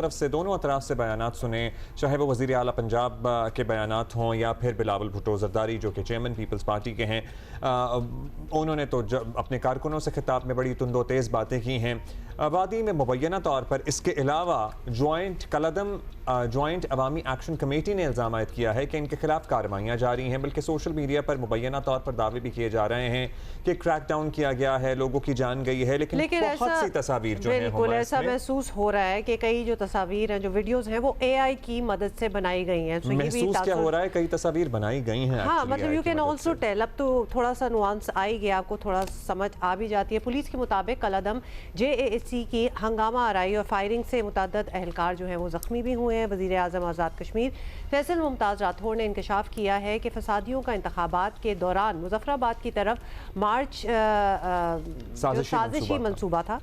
अतराफ से बयानात सुने, चाहे वो वज़ीर आला पंजाब के बयानात हों या फिर बिलावल भुट्टो ज़रदारी जो कि चेयरमैन पीपल्स पार्टी के हैं। उन्होंने तो अपने कारकुनों से खिताब में बड़ी तुंदो तेज़ बातें की हैं। आबादी में मुबैना तौर पर इसके अलावा जॉइंट अवामी एक्शन कमेटी ने इल्ज़ाम आयद किया है कि इनके खिलाफ कार्रवाइयाँ जारी हैं, बल्कि सोशल मीडिया पर मुबैना तौर पर दावे भी किए जा रहे हैं कि क्रैकडाउन किया गया है, लोगों की जान गई है। लेकिन बहुत सी तस्वीर जो है, बिल्कुल ऐसा महसूस हो रहा है कि कई जो तस्वीर हैं, जो वीडियोस हैं, वो AI की मदद से बनाई गई हैं। तो महसूस क्या हो रहा है, कई तस्वीर बनाई गई हैं। हाँ, मतलब यू कैन ऑल्सो टेल। अब तो थोड़ा सा नुआंस आ ही गया, आपको थोड़ा समझ आ भी जाती है। पुलिस के मुताबिक कलअदम JAC की हंगामा आराई और फायरिंग से मुतअद्दिद अहलकार जो हैं वो ज़ख्मी भी हुए हैं। वज़ीर आज़म आज़ाद कश्मीर फैसल मुमताज़ राठौर ने इंकशाफ किया है कि फसादियों का इंतखाबात के दौरान मुज़फ़्फ़राबाद की तरफ मार्च साजिशी मंसूबा था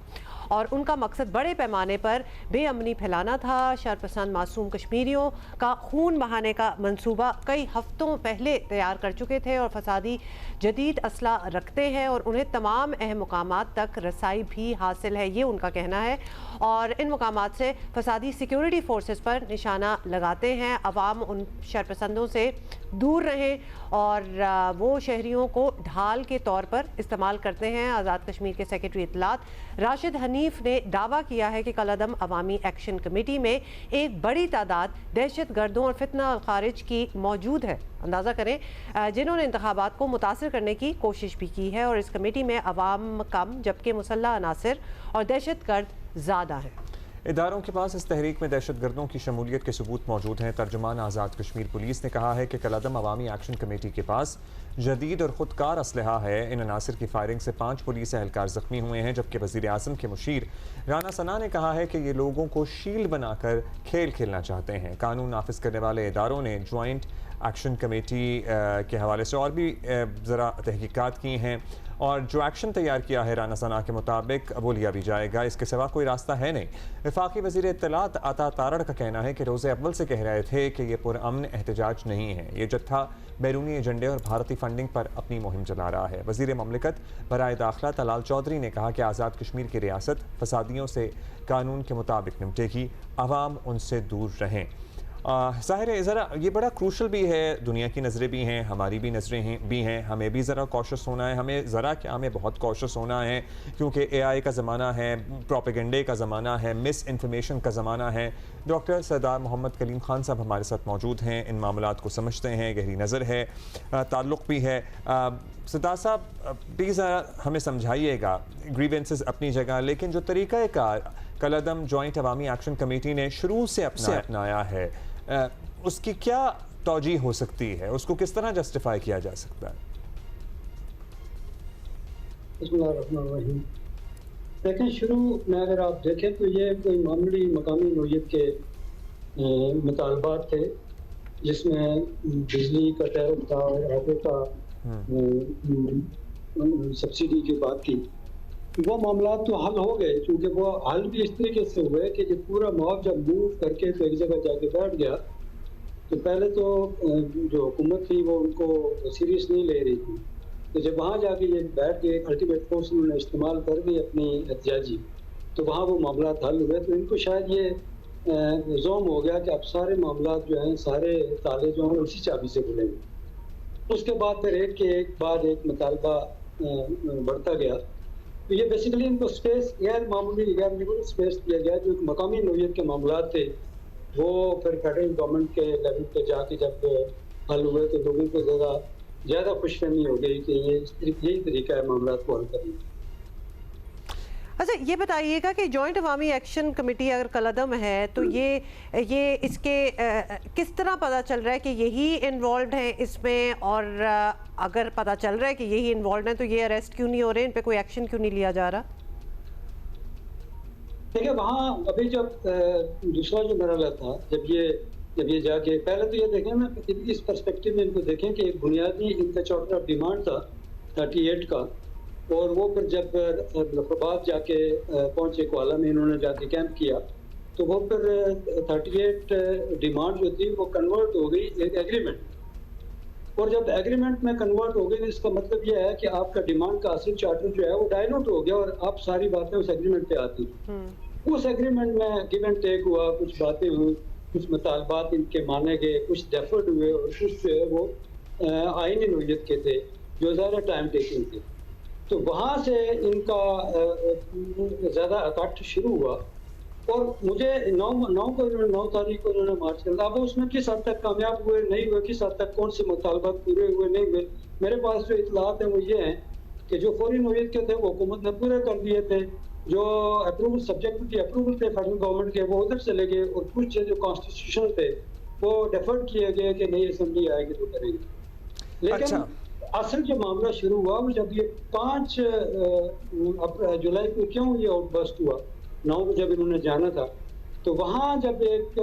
और उनका मकसद बड़े पैमाने पर बेअमनी फैलाना था। शरपसंद मासूम कश्मीरियों का खून बहाने का मंसूबा कई हफ्तों पहले तैयार कर चुके थे और फसादी जदीद असला रखते हैं और उन्हें तमाम अहम मुकामात तक रसाई भी हासिल है, ये उनका कहना है। और इन मुकामात से फसादी सिक्योरिटी फोर्सेस पर निशाना लगाते हैं। अवाम उन शरपसंदों से दूर रहें और वो शहरियों को ढाल के तौर पर इस्तेमाल करते हैं। आज़ाद कश्मीर के सेक्रेटरी इत्तलात राशिद हनीफ ने दावा किया है कि कलअदम अवामी एक्शन कमेटी में एक बड़ी तादाद दहशत गर्दों और फितना खारिज की मौजूद है। अंदाज़ा करें जिन्होंने इंतखाबात को मुतासर करने की कोशिश भी की है और इस कमेटी में अवाम कम जबकि मुसल्लह अनासिर और दहशत गर्द ज़्यादा हैं। इदारों के पास इस तहरीक में दहशत गर्दों की शमूलियत के सबूत मौजूद हैं। तर्जुमान आज़ाद कश्मीर पुलिस ने कहा है कि कलअदम अवामी एक्शन कमेटी के पास जदीद और ख़ुदकार असलहा है। इन अनासिर की फायरिंग से 5 पुलिस एहलकार ज़ख्मी हुए हैं, जबकि वज़ीर आज़म के मुशीर राना सना ने कहा है कि ये लोगों को शील्ड बनाकर खेल खेलना चाहते हैं। कानून नाफिज करने वाले इदारों ने जॉइंट एक्शन कमेटी के हवाले से और भी ज़रा तहकीकात की हैं और जो एक्शन तैयार किया है राना सना के मुताबिक वो लिया भी जाएगा, इसके सिवा कोई रास्ता है नहीं। वफाकी वज़ीर इत्तलात अता तारड़ का कहना है कि रोज़े अव्वल से कह रहे थे कि ये पुरअमन एहतजाज नहीं है, ये जत्था बैरूनी एजेंडे और भारतीय फंडिंग पर अपनी मुहिम चला रहा है। वज़ीर ममलिकत बराए दाखिला तलाल चौधरी ने कहा कि आज़ाद कश्मीर की रियासत फसादियों से कानून के मुताबिक निपटेगी, अवाम उनसे दूर रहें। ज़ाहिर है ज़रा ये बड़ा क्रूशल भी है, दुनिया की नज़रें भी हैं, हमारी भी नज़रें भी हैं, हमें भी ज़रा कॉशस होना है, हमें ज़रा क्या हमें बहुत कॉशस होना है क्योंकि AI का ज़माना है, प्रोपेगेंडे का ज़माना है, मिस इन्फॉर्मेशन का ज़माना है। डॉक्टर सरदार मोहम्मद कलीम खान साहब हमारे साथ मौजूद हैं, इन मामलात को समझते हैं, गहरी नज़र है, ताल्लुक़ भी है। सरदार साहब प्लीज़ हमें समझाइएगा, ग्रीवेंसेस अपनी जगह, लेकिन जो तरीक़ाकार कलअदम जॉइंट अवामी एक्शन कमेटी ने शुरू से अपनाया है उसकी क्या तौजीह हो सकती है, उसको किस तरह जस्टिफाई किया जा सकता है? लेकिन शुरू में अगर आप देखें तो ये कोई मामूली मकामी नौयत के मुतालबात थे जिसमें बिजली का टैरिफ था और आटे का सब्सिडी की बात की। वो मामला तो हल हो गए, क्योंकि वो हल भी इस तरीके से हुए कि जब पूरा मुआवजा मूव करके तो एक जगह जाके बैठ गया तो पहले तो जो हुकूमत थी वो उनको सीरियस नहीं ले रही थी, तो जब वहाँ जाके ये बैठ के अल्टीमेट फोर्स उन्होंने इस्तेमाल कर दी अपनी एहतियाजी, तो वहाँ वो मामला हल हुए। तो इनको शायद ये जोम हो गया कि अब सारे मामला जो हैं, सारे ताले जो हैं उसी चाबी से खुलेंगे। उसके बाद फिर एक के एक बाद एक मुतालबा बढ़ता गया। तो ये बेसिकली इनको स्पेस गैर मामूली गैर लिबरल स्पेस दिया गया। जो मकामी नौयत के मामला थे वो फिर फेडरल गवर्नमेंट के लेवल पे जाके जब हल हुए तो लोगों को ज़्यादा खुशफहमी हो गई कि यही तरीका है मामला को हल करने का। अच्छा ये बताइएगा कि जॉइंट अवामी एक्शन कमेटी अगर कलअदम है तो ये इसके किस तरह पता चल रहा है कि यही इन्वॉल्व हैं इसमें, और अगर पता चल रहा है कि यही इन्वॉल्व हैं तो ये अरेस्ट क्यों नहीं हो रहे, इन पे कोई एक्शन क्यों नहीं लिया जा रहा? देखिए वहाँ अभी जब दूसरा जो मरहला था, जब ये जाके पहले तो ये देखें ना इस पर्सपेक्टिव में इनको देखें कि एक बुनियादी इनका चार्टर ऑफ डिमांड था 38 का, और वो फिर जब लखनऊ जाके पहुंचे कोला में, इन्होंने जाके कैंप किया तो वो फिर 38 डिमांड जो थी वो कन्वर्ट हो गई एक एग्रीमेंट, और जब एग्रीमेंट में कन्वर्ट हो गई तो इसका मतलब ये है कि आपका डिमांड का असल चार्टर जो है वो डायलूट हो गया और आप सारी बातें उस एग्रीमेंट पे आती। उस एग्रीमेंट में गिव एंड टेक हुआ, कुछ बातें हुई, कुछ मुतालबात इनके माने गए, कुछ डेफर्ड हुए और कुछ जो है वो आईनी नौयत के थे जो ज़्यादा टाइम टेकिंग थे। तो वहाँ से इनका ज़्यादा अकट शुरू हुआ और मुझे 9 तारीख को इन्होंने मार्च कर दिया। अब उसमें किस हद तक कामयाब हुए नहीं हुए, किस हद तक कौन से मुतालबात पूरे हुए नहीं हुए, मेरे पास जो इतलात हैं वो ये हैं कि जो फौरी नौयत के थे वो हुकूमत ने पूरे कर दिए थे, जो अप्रूवल सब्जेक्ट की अप्रूवल थे फेडरल गवर्नमेंट के वो उधर चले गए, और कुछ जो कॉन्स्टिट्यूशन थे वो डेफर्ड किए गए कि नई असेंबली आएगी तो करेंगे। लेकिन असल जो मामला शुरू हुआ वो जब ये 5 जुलाई को क्यों ये आउटबस्ट हुआ, 9 को जब इन्होंने जाना था तो वहाँ जब एक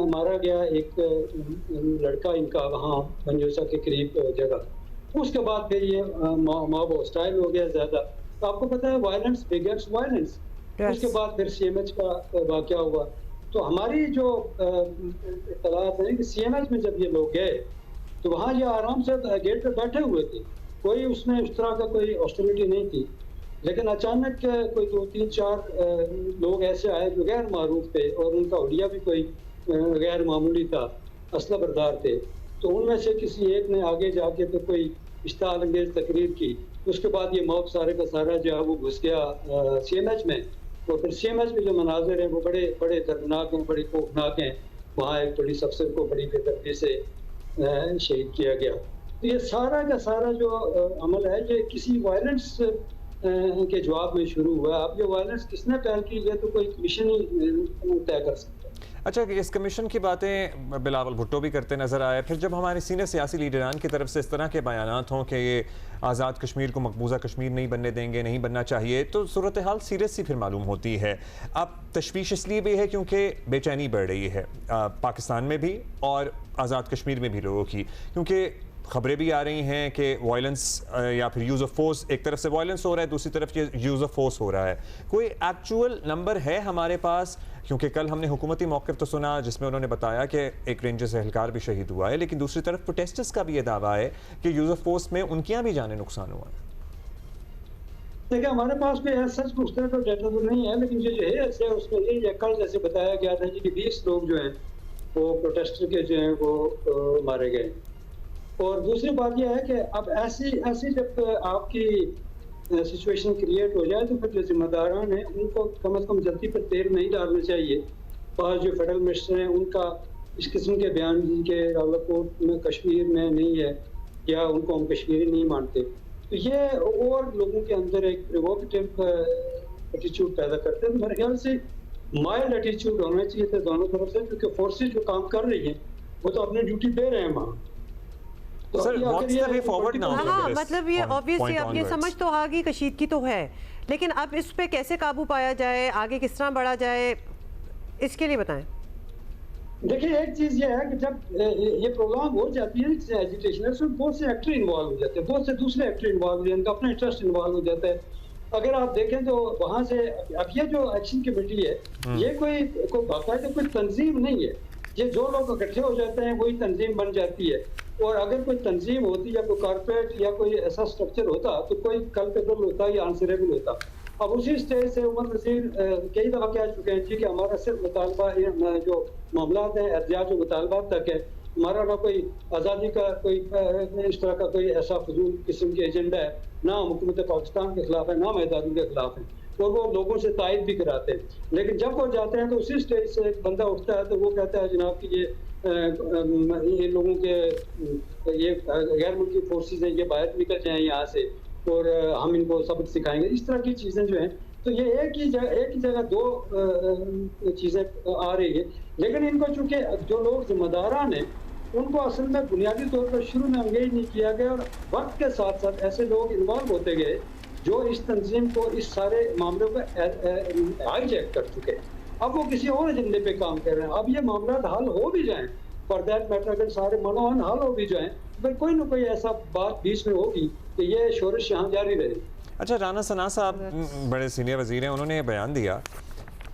मारा गया एक लड़का इनका वहाँ मंजूसा के करीब जगह, उसके बाद फिर ये मॉब हॉस्टाइल हो गया ज़्यादा। तो आपको पता है वायलेंस बिगेट्स वायलेंस, उसके बाद फिर CMH का वाक़या हुआ। तो हमारी जो इत्तलात है कि CMH में जब ये लोग गए तो वहाँ ये आराम से गेट पे बैठे हुए थे, कोई उसमें उस तरह का कोई हॉस्टिलिटी नहीं थी। लेकिन अचानक कोई 2-3-4 लोग ऐसे आए जो गैर मारूफ थे और उनका हुलिया भी कोई गैर मामूली था, असला बरदार थे। तो उनमें से किसी एक ने आगे जाके तो कोई इश्तिहाल अंगेज तकरीर की। उसके बाद ये मौत सारे का सारा जो है वो घुस गया CMH में। और फिर CMH में जो मनाजिर हैं वो बड़े बड़े दर्दनाक हैं, बड़े खौफनाक हैं। वहाँ एक पुलिस अफसर को बड़ी बेदर्दी से शहीद किया गया। तो ये सारा का सारा जो अमल है ये किसी वायलेंस के जवाब में शुरू हुआ। अब ये वायलेंस किसने पहल की ये तो कोई कमीशन ही तय कर सकता है। अच्छा, इस कमीशन की बातें बिलावल भुट्टो भी करते नजर आए, फिर जब हमारे सीनियर सियासी लीडरान की तरफ से इस तरह के बयानात हों कि ये आज़ाद कश्मीर को मकबूजा कश्मीर नहीं बनने देंगे, नहीं बनना चाहिए, तो सूरत हाल सीरियस सी फिर मालूम होती है। अब तशवीश इसलिए भी है क्योंकि बेचैनी बढ़ रही है पाकिस्तान में भी और आज़ाद कश्मीर में भी लोगों की, क्योंकि खबरें भी आ रही हैं कि वायलेंस या फिर यूज़ ऑफ फोर्स, एक तरफ से वायलेंस हो रहा है, दूसरी तरफ ये यूज़ ऑफ फोर्स हो रहा है। कोई एक्चुअल नंबर है हमारे पास? क्योंकि कल हमने हुकूमती मौक़िफ़ तो सुना जिसमें उन्होंने बताया कि एक रेंजर्स एहलकार भी शहीद हुआ है, लेकिन दूसरी तरफ प्रोटेस्टर्स का भी ये दावा है कि यूज़ ऑफ फोर्स में उनकी यहाँ भी जाने नुकसान हुआ है। देखिए, हमारे पास कोई सच उस तरह का डाटा तो नहीं है, लेकिन जो है ऐसे उसमें ये कल जैसे बताया गया था कि 20 लोग जो हैं वो प्रोटेस्टर के जो हैं वो मारे गए। और दूसरी बात यह है कि अब ऐसी जब आपकी सिचुएशन क्रिएट हो जाए तो फिर जो जिम्मेदारान हैं उनको कम से कम जल्दी पर तेल नहीं डालना चाहिए। और जो फेडरल मिनिस्टर हैं उनका इस किस्म के बयान जिनके रावलकोट में कश्मीर में नहीं है या उनको हम कश्मीरी नहीं मानते, तो ये और लोगों के अंदर एक प्रोवोकेटिव एटीट्यूड पैदा करते हैं। मेरे ख्याल से माइल्ड एटीट्यूड होना चाहिए था दोनों तरफ से, क्योंकि फोर्सेज जो काम कर रही हैं वो तो अपनी ड्यूटी दे रहे हैं वहाँ। तो हाँ, मतलब ये ऑब्वियसली अब ये समझ तो आ गई, कशीदगी तो है, लेकिन अब इस पे कैसे काबू पाया जाए, आगे किस तरह बढ़ा जाए, इसके लिए बताएं। देखिए, एक चीज़ ये है कि जब ये प्रोग्राम हो जाती है एजुकेशन, उसमें बहुत से एक्टर इन्वॉल्व हो जाते हैं, बहुत से दूसरे एक्टर इन्वॉल्व हो जाते हैं, उनका अपना इंटरेस्ट इन्वॉल्व हो जाता है। अगर आप देखें तो वहाँ से अब ये जो एक्शन कमेटी है ये कोई बाकायदा कोई तंजीम नहीं है, ये जो लोग इकट्ठे हो जाते हैं वही तंजीम बन जाती है। और अगर कोई तंजीम होती या कोई कॉर्पोरेट या कोई ऐसा स्ट्रक्चर होता तो कोई कल्पेबल होता या आंसरेबल होता। अब उसी स्टेज से उमर नज़ीर कई दफ़ा कह चुके हैं कि हमारा सिर्फ मुतालबा जो मामलात हैं एहतियात जो मुतालबात तक है, हमारा ना कोई आज़ादी का कोई इस तरह का कोई ऐसा फजूल किस्म के एजेंडा है, ना हुकूमत पाकिस्तान के खिलाफ है, ना मैदानी के खिलाफ है, और वो लोगों से तायद भी कराते हैं। लेकिन जब वो जाते हैं तो उसी स्टेज से एक बंदा उठता है तो वो कहता है जनाब कि ये लोगों के ये गैर मुल्की फोर्सेज हैं, ये बाहर निकल जाएं यहाँ से और हम इनको सबक सिखाएंगे। इस तरह की चीज़ें जो हैं, तो ये एक ही जगह दो चीज़ें आ रही है। लेकिन इनको चूँकि जो लोग जिम्मेदारान हैं उनको असल में बुनियादी तौर पर शुरू में एंगेज नहीं किया गया, और वक्त के साथ साथ ऐसे लोग इन्वॉल्व होते गए जो इस तंजीम को, इस सारे मामलों को हाईजैक कर चुके हैं। अब वो किसी और एजेंडे पे काम कर रहे हैं। अब ये मामला हल हो भी जाएं, फॉर दैट मैटर अगर सारे मनोहन हल हो भी जाएं, फिर कोई ना कोई ऐसा बात बीच में होगी कि ये शोरश यहाँ जारी रहे। अच्छा, राना सना साहब बड़े सीनियर वजीर हैं, उन्होंने बयान दिया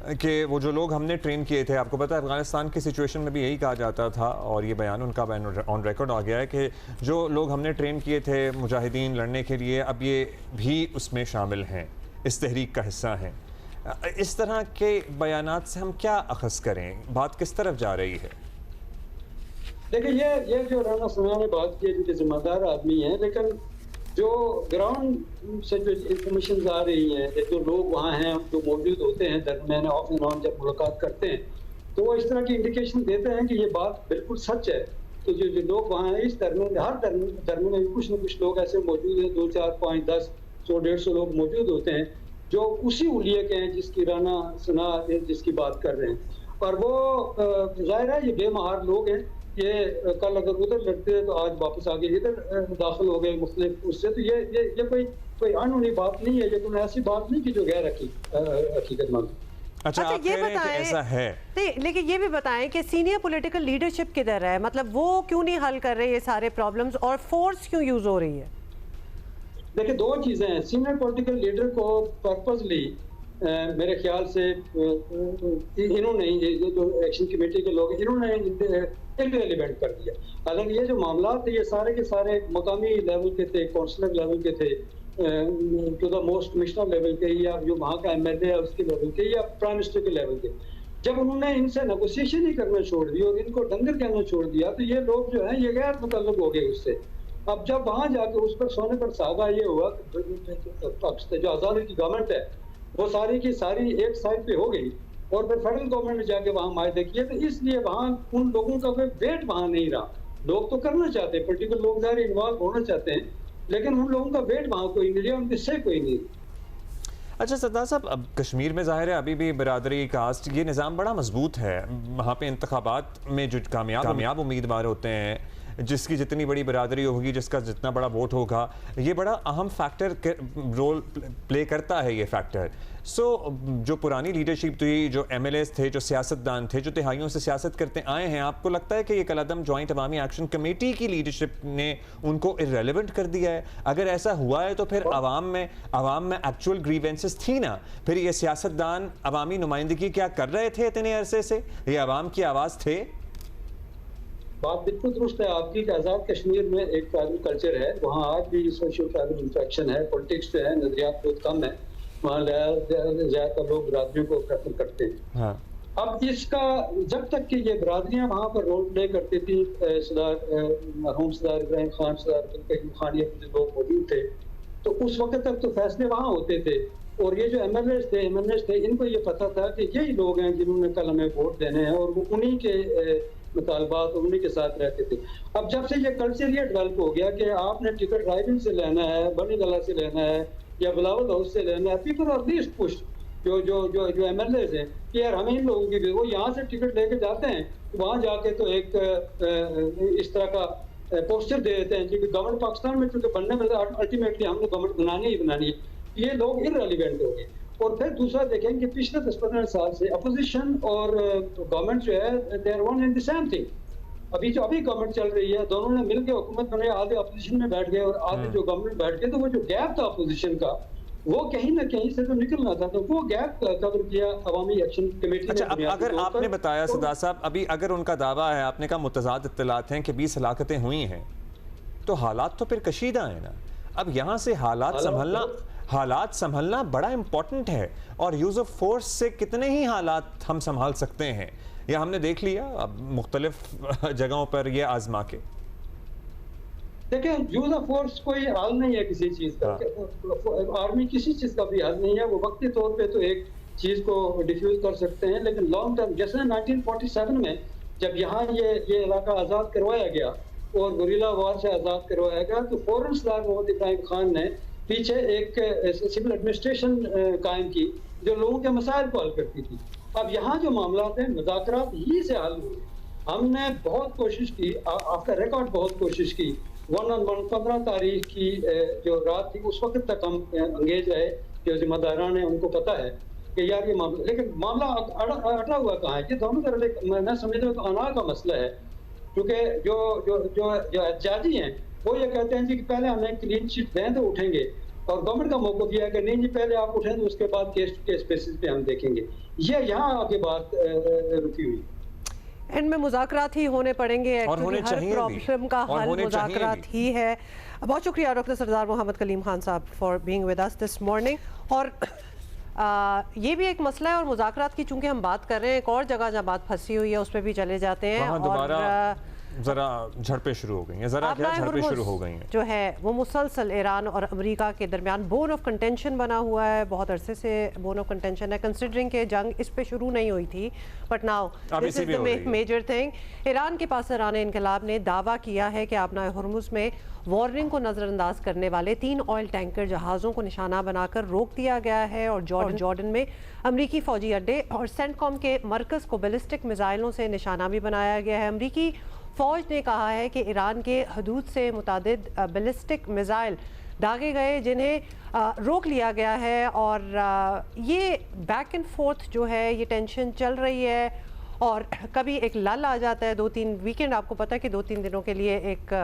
कि वो जो लोग हमने ट्रेन किए थे, आपको पता है अफगानिस्तान की सिचुएशन में भी यही कहा जाता था, और ये बयान उनका ऑन रिकॉर्ड आ गया है कि जो लोग हमने ट्रेन किए थे मुजाहिदीन लड़ने के लिए, अब ये भी उसमें शामिल हैं, इस तहरीक का हिस्सा हैं। इस तरह के बयानात से हम क्या अखज़ करें, बात किस तरफ जा रही है? देखिए, ये जो राना सना ने बात की, जो जिम्मेदार आदमी है, लेकिन जो ग्राउंड से जो इंफॉर्मेशन आ रही हैं, जो लोग वहाँ हैं जो मौजूद होते हैं दरमियान ऑफ एंड ऑन जब मुलाकात करते हैं, तो वो इस तरह की इंडिकेशन देते हैं कि ये बात बिल्कुल सच है। तो जो लोग वहाँ हैं इस दरमियान, हर दरमियान में कुछ न कुछ लोग ऐसे मौजूद हैं, 2, 4, 5, 10, 100, 150 लोग मौजूद होते हैं जो उसी उलिये के हैं जिसकी राना सना जिसकी बात कर रहे हैं। और वो जाहिर है ये बेमहार लोग हैं, ये कल अगर उधर लड़ते हैं तो आज वापस आगे इधर दाखिल हो गए मुख्तलिफ उससे। तो ये कोई अनहोनी बात नहीं है, ये कोई ऐसी बात नहीं कि जो गैर हकीकतमंद। अच्छा, ये बताएं ऐसा है, लेकिन ये भी बताएं कि सीनियर पॉलिटिकल लीडरशिप किधर है, मतलब वो क्यों नहीं हल कर रहे ये सारे प्रॉब्लम्स, और फोर्स क्यों यूज हो रही है? देखिए, दो चीज़ें हैं। सीनियर पॉलिटिकल लीडर को पर्पसली मेरे ख्याल से इन्होंने ये जो एक्शन कमेटी के लोग इन्होंने इररिलेवेंट कर दिया। हालांकि ये जो मामला थे ये सारे के सारे मकामी लेवल के थे, काउंसिलर लेवल के थे, to the most commissioner level के, या जो वहाँ का MLA है उसके लेवल के, या प्राइम मिनिस्टर के लेवल के। जब उन्होंने इनसे नेगोशिएशन ही करना छोड़ दिया और इनको डंगर कहना छोड़ दिया तो ये लोग जो है ये गैर मुतल्लक हो गए उससे। अब जब वहाँ जाके उस पर सोने पर सागा ये हुआ जो आज़ादी की गवर्नमेंट है वो सारी की सारी एक साइड पे हो गई और फिर फेडरल गवर्नमेंट ने जाके वहाँ मायदे किए, तो इसलिए वहाँ उन लोगों का कोई वेट वहाँ नहीं रहा। लोग तो करना चाहते हैं, पोलिटिकल लोग ज़ाहिर इन्वॉल्व होना चाहते हैं, लेकिन उन लोगों का वेट वहाँ कोई नहीं रहा, उनके से कोई नहीं। अच्छा सरदार साहब, अब कश्मीर में ज़ाहिर है अभी भी बरादरी कास्ट ये निज़ाम बड़ा मजबूत है। वहाँ पे इंतखाबात में जो कामयाब उम्मीदवार होते हैं, जिसकी जितनी बड़ी बरादरी होगी, जिसका जितना बड़ा वोट होगा, ये बड़ा अहम फैक्टर रोल प्ले करता है ये फैक्टर। सो जो पुरानी लीडरशिप थी, जो MLAs थे, जो सियासतदान थे, जो तिहाइयों से सियासत करते आए हैं, आपको लगता है कि ये कलअदम जॉइंट अवामी एक्शन कमेटी की लीडरशिप ने उनको इररेलेवेंट कर दिया है? अगर ऐसा हुआ है तो फिर आवाम में एक्चुअल ग्रीवेंसेस थी ना, फिर ये सियासतदान अवामी नुमाइंदगी क्या कर रहे थे इतने अरसे से? ये आवाम की आवाज़ थे? बात बिल्कुल दुरुस्त है आपकी कि आज़ाद कश्मीर में एक ट्राइबल कल्चर है, वहाँ आज भी सोशल ट्राइबल इंट्रैक्शन है, पॉलिटिक्स जो है नजरियात बहुत कम है, वहाँ ज़्यादातर लोग बरादरियों को प्रेफर करते हैं। हाँ। अब इसका जब तक कि ये बरादरियाँ वहाँ पर रोल प्ले करती थी, मरहूम सरदार इब्राहिम खान, सरदार खान, ये लोग मौजूद थे, तो उस वक्त तक तो फैसले वहाँ होते थे और ये जो MLAs थे इनको ये पता था कि यही लोग हैं जिन्होंने कल हमें वोट देने हैं और वो उन्हीं के मुतालबात उन्हीं के साथ रहते थे। अब जब से ये कल्चर ये डेवलप हो गया कि आपने टिकट राइविंग से लेना है, बनी गला से लेना है या बिलावल हाउस से लेना है, पीपल आर लीस्ट पुश जो जो जो जो MLAs हैं कि यार हमें इन लोगों की भी, वो यहाँ से टिकट लेके जाते हैं, वहाँ जाके तो एक इस तरह का पोस्टर दे देते हैं क्योंकि गवर्नमेंट पाकिस्तान में चूंकि बनने में अल्टीमेटली हमने गवर्नमेंट बनानी ही बनानी है। ये लोग इररिलेवेंट हो गए। और फिर दूसरा देखें कि पिछले 10-15 साल से अपोजिशन और गवर्नमेंट जो है they are one and the same thing. अभी गवर्नमेंट चल रही है, दोनों ने मिलकर हुकूमत बनाई, आधे अपोजिशन में बैठ गए और आधे जो गवर्नमेंट बैठ गए, तो वो जो गैप था अपोजिशन का वो कहीं ना कहीं से तो निकलना था, तो वो गैप कवर किया अवामी एक्शन कमेटी ने। अच्छा, अगर आपने बताया सरदार साहब, अभी अगर उनका दावा है, आपने कहा मुतज़ाद इत्तलात हैं कि 20 हलाकतें हुई हैं, तो हालात तो फिर कशीदा है ना। अब यहाँ से हालात संभलना बड़ा इंपॉर्टेंट है और यूज़ ऑफ फोर्स से कितने ही हालात हम संभाल सकते हैं, या हमने देख लिया अब मुख्तलिफ जगहों पर ये आजमा के। देखिए, यूज ऑफ फोर्स कोई हल नहीं है किसी चीज़ का, आर्मी किसी चीज़ का भी हल नहीं है। वो वक्ती तौर पे तो एक चीज़ को डिफ्यूज कर सकते हैं, लेकिन लॉन्ग टर्म, जैसे 1947 में जब यहाँ ये इलाका आज़ाद करवाया गया और गुरिल्ला वार से आज़ाद करवाया गया, तो फौरन सरदार मोहम्मद इब्राहिम खान ने पीछे एक सिविल एडमिनिस्ट्रेशन कायम की जो लोगों के मसाइल को हल करती थी। अब यहाँ जो मामला थे मुज़ाकरात ही से हल हुए। हमने बहुत कोशिश की, आफ्टर रिकॉर्ड बहुत कोशिश की, 1-on-1 15 तारीख की जो रात थी उस वक्त तक हम अंगेज रहे, जो जिम्मेदारान है उनको पता है कि यार ये मामला, लेकिन मामला अटा हुआ कहाँ है? ये दोनों तरफ मैं समझ रहा हूँ तो अना का मसला है, क्योंकि जो जो जो जो एहतजाजी हैं वो ये कहते हैं जी कि पहले हमें क्लीन चिट दें तो उठेंगे, और गवर्नमेंट का मौका दिया कि नहीं जी पहले आप उठें तो उसके बाद केस बेसिस पे हम देखेंगे। ये यहाँ आगे बात रुकी हुई। एंड में मुज़ाकरात ही होने पड़ेंगे, और होने हर प्रॉब्लम का हल मुज़ाकरात ही है। बहुत शुक्रिया डॉक्टर सरदार मोहम्मद कलीम खान साहब for being with us this morning. और ये भी एक मसला है, और मुज़ाकरात की चूंकि हम बात कर रहे हैं, एक और जगह जहाँ बात फंसी हुई है उस पर भी चले जाते हैं। और जरा झड़पें शुरू हो गई हैं, झड़पें शुरू हो गई हैं जो है वो मुसलसल ईरान और अमेरिका के दरमियान बोन ऑफ कंटेंशन बना हुआ है। बहुत अरसे से बोन ऑफ कंटेंशन है, कंसिडरिंग के जंग इस पे शुरू नहीं हुई थी, but now this is the major thing. Iran के पासरान इनकलाब ने दावा किया है कि आपना हुर्मुज़ में वार्निंग को नज़रअंदाज करने वाले 3 ऑयल टैंकर जहाज़ों को निशाना बनाकर रोक दिया गया है, और जॉर्डन में अमरीकी फ़ौजी अड्डे और सेंटकॉम के मरकज़ को बैलिस्टिक मिसाइलों से निशाना भी बनाया गया है। अमरीकी फ़ौज ने कहा है कि ईरान के हदूद से मुतादिद बैलिस्टिक मिसाइल दागे गए जिन्हें रोक लिया गया है, और ये बैक एंड फोर्थ जो है ये टेंशन चल रही है, और कभी एक लल आ जाता है 2-3 वीकेंड, आपको पता है कि 2-3 दिनों के लिए एक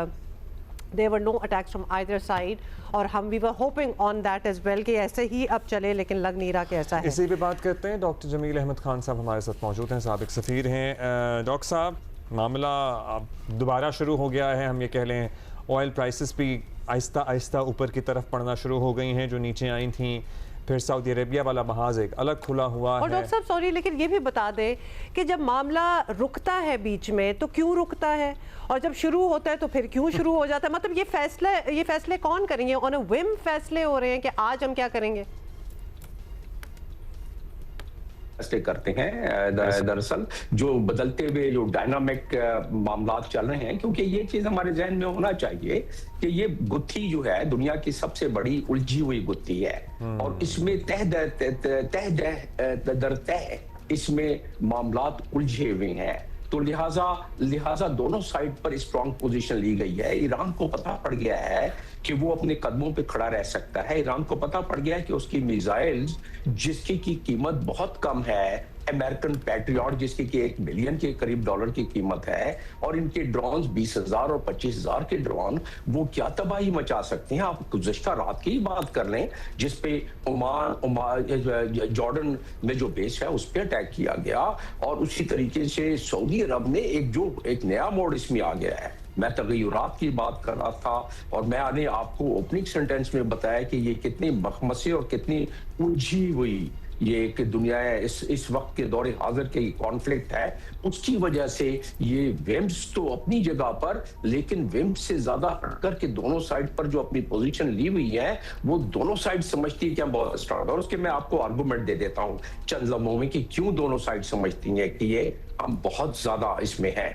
there were no attacks from either side, और हम we were hoping on that as well कि ऐसे ही अब चले, लेकिन लग नहीं रहा कि ऐसा है। इसी पे बात करते हैं। डॉक्टर जमील अहमद खान साहब हमारे साथ मौजूद हैं, साबिक सफ़ीर हैं। डॉक्टर साहब, मामला अब दोबारा शुरू हो गया है, हम ये कह लें ऑयल प्राइसेस भी आहिस्ता आहिस्ता ऊपर की तरफ पड़ना शुरू हो गई हैं, जो नीचे आई थी। फिर सऊदी अरेबिया वाला महाज एक अलग खुला हुआ है। और डॉक्टर साहब सॉरी, लेकिन ये भी बता दें कि जब मामला रुकता है बीच में तो क्यों रुकता है, और जब शुरू होता है तो फिर क्यों शुरू हो जाता है? मतलब ये फैसले कौन करेंगे? ऑन अ विम फैसले हो रहे हैं कि आज हम क्या करेंगे? फैसले करते हैं दरअसल जो बदलते हुए जो डायनामिक मामला चल रहे हैं, क्योंकि ये चीज हमारे जहन में होना चाहिए कि ये गुत्थी जो है दुनिया की सबसे बड़ी उलझी हुई गुत्थी है, और इसमें तह दर इसमें मामलात उलझे हुए हैं। तो लिहाजा दोनों साइड पर स्ट्रॉन्ग पोजीशन ली गई है। ईरान को पता पड़ गया है कि वो अपने कदमों पे खड़ा रह सकता है। ईरान को पता पड़ गया है कि उसकी मिसाइल्स जिसकी की कीमत बहुत कम है, अमेरिकन पैट्रियट जिसकी कि $1 बिलियन के करीब डॉलर की कीमत है, और इनके ड्रोन्स 20,000 और 25,000 के ड्रोन, वो क्या तबाही मचा सकते हैं। आप गुज़श्ता रात की ही बात कर लें जिसपे जॉर्डन में जो बेस है उस पर अटैक किया गया, और उसी तरीके से सऊदी अरब में एक नया मोड़ इसमें आ गया है। मैं तगय्युरात की बात कर रहा था, और मैंने आपको ओपनिंग सेंटेंस में बताया कि ये कितनी मखमसी और कितनी उलझी हुई ये कि दुनिया है इस वक्त के दौरे हाजिर के कॉन्फ्लिक्ट है। उसकी वजह से ये विम्स तो अपनी जगह पर, लेकिन विम्स से ज्यादा हटकर के दोनों साइड पर जो अपनी पोजीशन ली हुई है वो दोनों साइड समझती है कि हम बहुत स्ट्रांग, और उसके मैं आपको आर्गुमेंट दे देता हूं चंद लम्हों में कि क्यों दोनों साइड समझती हैं कि ये हम बहुत ज्यादा इसमें है।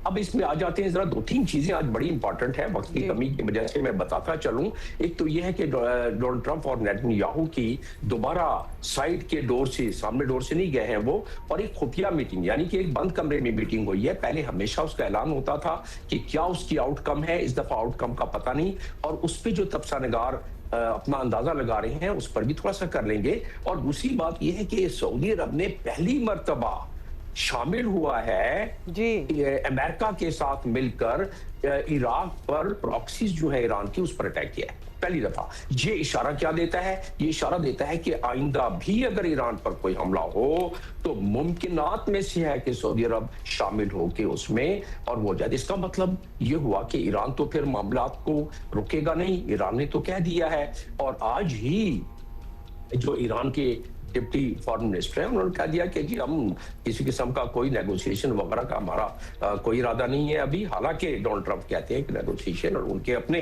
अब इसमें आ जाते हैं जरा 2-3 चीजें आज बड़ी इंपॉर्टेंट है, वक्त की कमी की वजह से मैं बताता चलूं। एक तो यह है कि डोनाल्ड ट्रंप और नेतन्याहू की दोबारा साइड के डोर से, सामने डोर से नहीं गए हैं वो, और एक खुफिया मीटिंग यानी कि एक बंद कमरे में मीटिंग हुई है। पहले हमेशा उसका ऐलान होता था कि क्या उसकी आउटकम है, इस दफा आउटकम का पता नहीं, और उस पर जो तबसानगार अपना अंदाजा लगा रहे हैं उस पर भी थोड़ा सा कर लेंगे। और दूसरी बात यह है कि सऊदी अरब ने पहली मर्तबा शामिल हुआ है जी अमेरिका के साथ मिलकर इराक पर प्रॉक्सीज जो है ईरान की उस पर अटैक किया है पहली दफा। ये इशारा क्या देता है? ये इशारा देता है कि आइंदा भी अगर ईरान पर कोई हमला हो तो मुमकिनात में से है कि सऊदी अरब शामिल हो के उसमें और वो जाए। इसका मतलब ये हुआ कि ईरान तो फिर मामलात को रुकेगा नहीं, ईरान ने तो कह दिया है। और आज ही जो ईरान के डिप्टी फॉरेन मिनिस्टर है उन्होंने कह दिया कि जी हम किसी किस्म का कोई नेगोशिएशन वगैरह का हमारा कोई इरादा नहीं है अभी। हालांकि डोनाल्ड ट्रंप कहते हैं कि नेगोशिएशन, और उनके अपने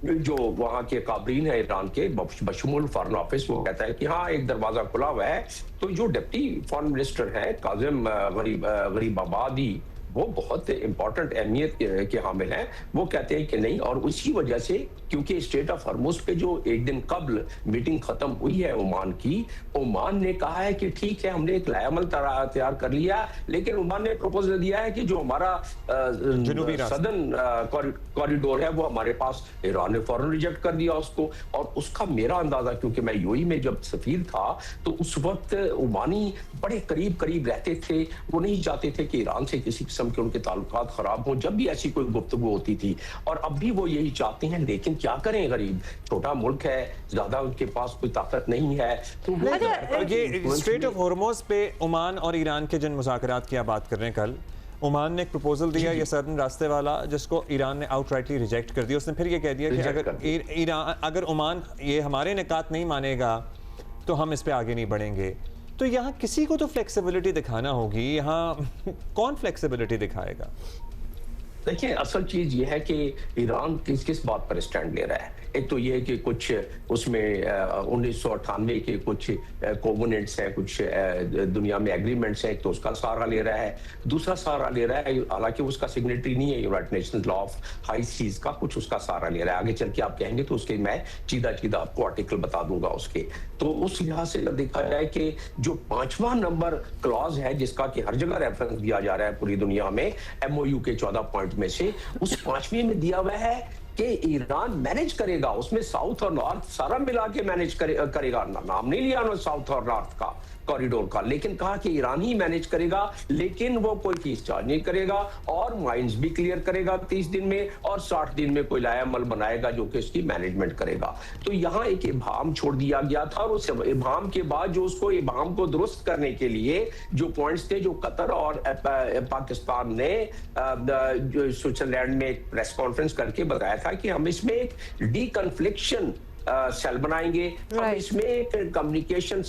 जो वहां के काबरीन है ईरान के बशमुल फॉरेन ऑफिस वो कहता है कि हाँ एक दरवाजा खुला हुआ है। तो जो डिप्टी फॉरेन मिनिस्टर है काजिम गरीबाबादी, वो बहुत इंपॉर्टेंट अहमियत के हामिल हैं। वो कहते हैं कि नहीं, और उसी वजह से क्योंकि स्टेट ऑफ हॉर्मुज पे जो एक दिन कबल मीटिंग खत्म हुई है ओमान की, ओमान ने कहा है कि ठीक है हमने एक लायामल तैयार कर लिया, लेकिन ओमान ने प्रपोजल दिया है कि जो हमारा सदर्न कॉरिडोर है वो हमारे पास, ईरान ने फौरन रिजेक्ट कर दिया उसको। और उसका मेरा अंदाजा, क्योंकि मैं यूएई में जब सफीर था तो उस वक्त ओमानी बड़े करीब रहते थे, वो नहीं चाहते थे कि ईरान से किसी किस्म के उनके ताल्लुकात खराब हो जब भी ऐसी कोई गुफ्तगू होती थी, और अब भी वो यही चाहते हैं। लेकिन क्या करें, गरीब छोटा मुल्क है, ज्यादा उनके पास कोई ताकत नहीं है। तो ये स्ट्रेट ऑफ हॉर्मुज पे ओमान और ईरान के जिन मुज़ाकरात की आप बात कर रहे हैं, कल ओमान ने एक प्रपोजल दिया ये सदर्न रास्ते वाला, जिसको ईरान ने आउटराइटली रिजेक्ट कर दिया। उसने फिर ये कह दिया कि अगर ओमान ये हमारे निकात नहीं मानेगा तो हम इस पे आगे नहीं बढ़ेंगे। तो यहाँ किसी को तो फ्लेक्सिबिलिटी दिखाना होगी, यहाँ कौन फ्लेक्सिबिलिटी दिखाएगा? देखिए असल चीज ये है कि ईरान किस बात पर स्टैंड ले रहा है। एक तो ये है कि कुछ उसमें 1998 के कुछ कोवेनेंट्स हैं, कुछ दुनिया में एग्रीमेंट्स हैं, तो उसका सहारा ले रहा है। दूसरा सहारा ले रहा है, हालांकि उसका सिग्नेटरी नहीं है United Nations law of high seas का, कुछ उसका सहारा ले रहा है। आगे चल के आप कहेंगे तो उसके मैं सीधा आपको आर्टिकल बता दूंगा उसके। तो उस लिहाज से देखा जाए कि जो 5वां नंबर क्लॉज है जिसका कि हर जगह रेफरेंस दिया जा रहा है पूरी दुनिया में MOU के 14 पॉइंट में से, उस 5वें में दिया हुआ है कि ईरान मैनेज करेगा, उसमें साउथ और नॉर्थ सारा मिला के मैनेज करेगा। नाम नहीं लिया उन्होंने साउथ और नॉर्थ का, कॉरिडोर का, लेकिन कहा कि ईरान ही मैनेज करेगा, लेकिन वो कोई फीस चार्ज नहीं करेगा और माइंस भी क्लियर करेगा 30 दिन में और 60 दिन में कोई लायामल बनाएगा जो कि इसकी मैनेजमेंट करेगा। तो यहाँ एक इबाम छोड़ दिया गया था और उस इबाम के बाद जो उसको इबाम को दुरुस्त करने के लिए जो पॉइंट्स थे, जो कतर और पाकिस्तान ने स्विट्जरलैंड में एक प्रेस कॉन्फ्रेंस करके बताया था कि हम इसमें एक डीकन्फ्लिक्शन सेल बनाएंगे, हम इसमें एक कम्युनिकेशन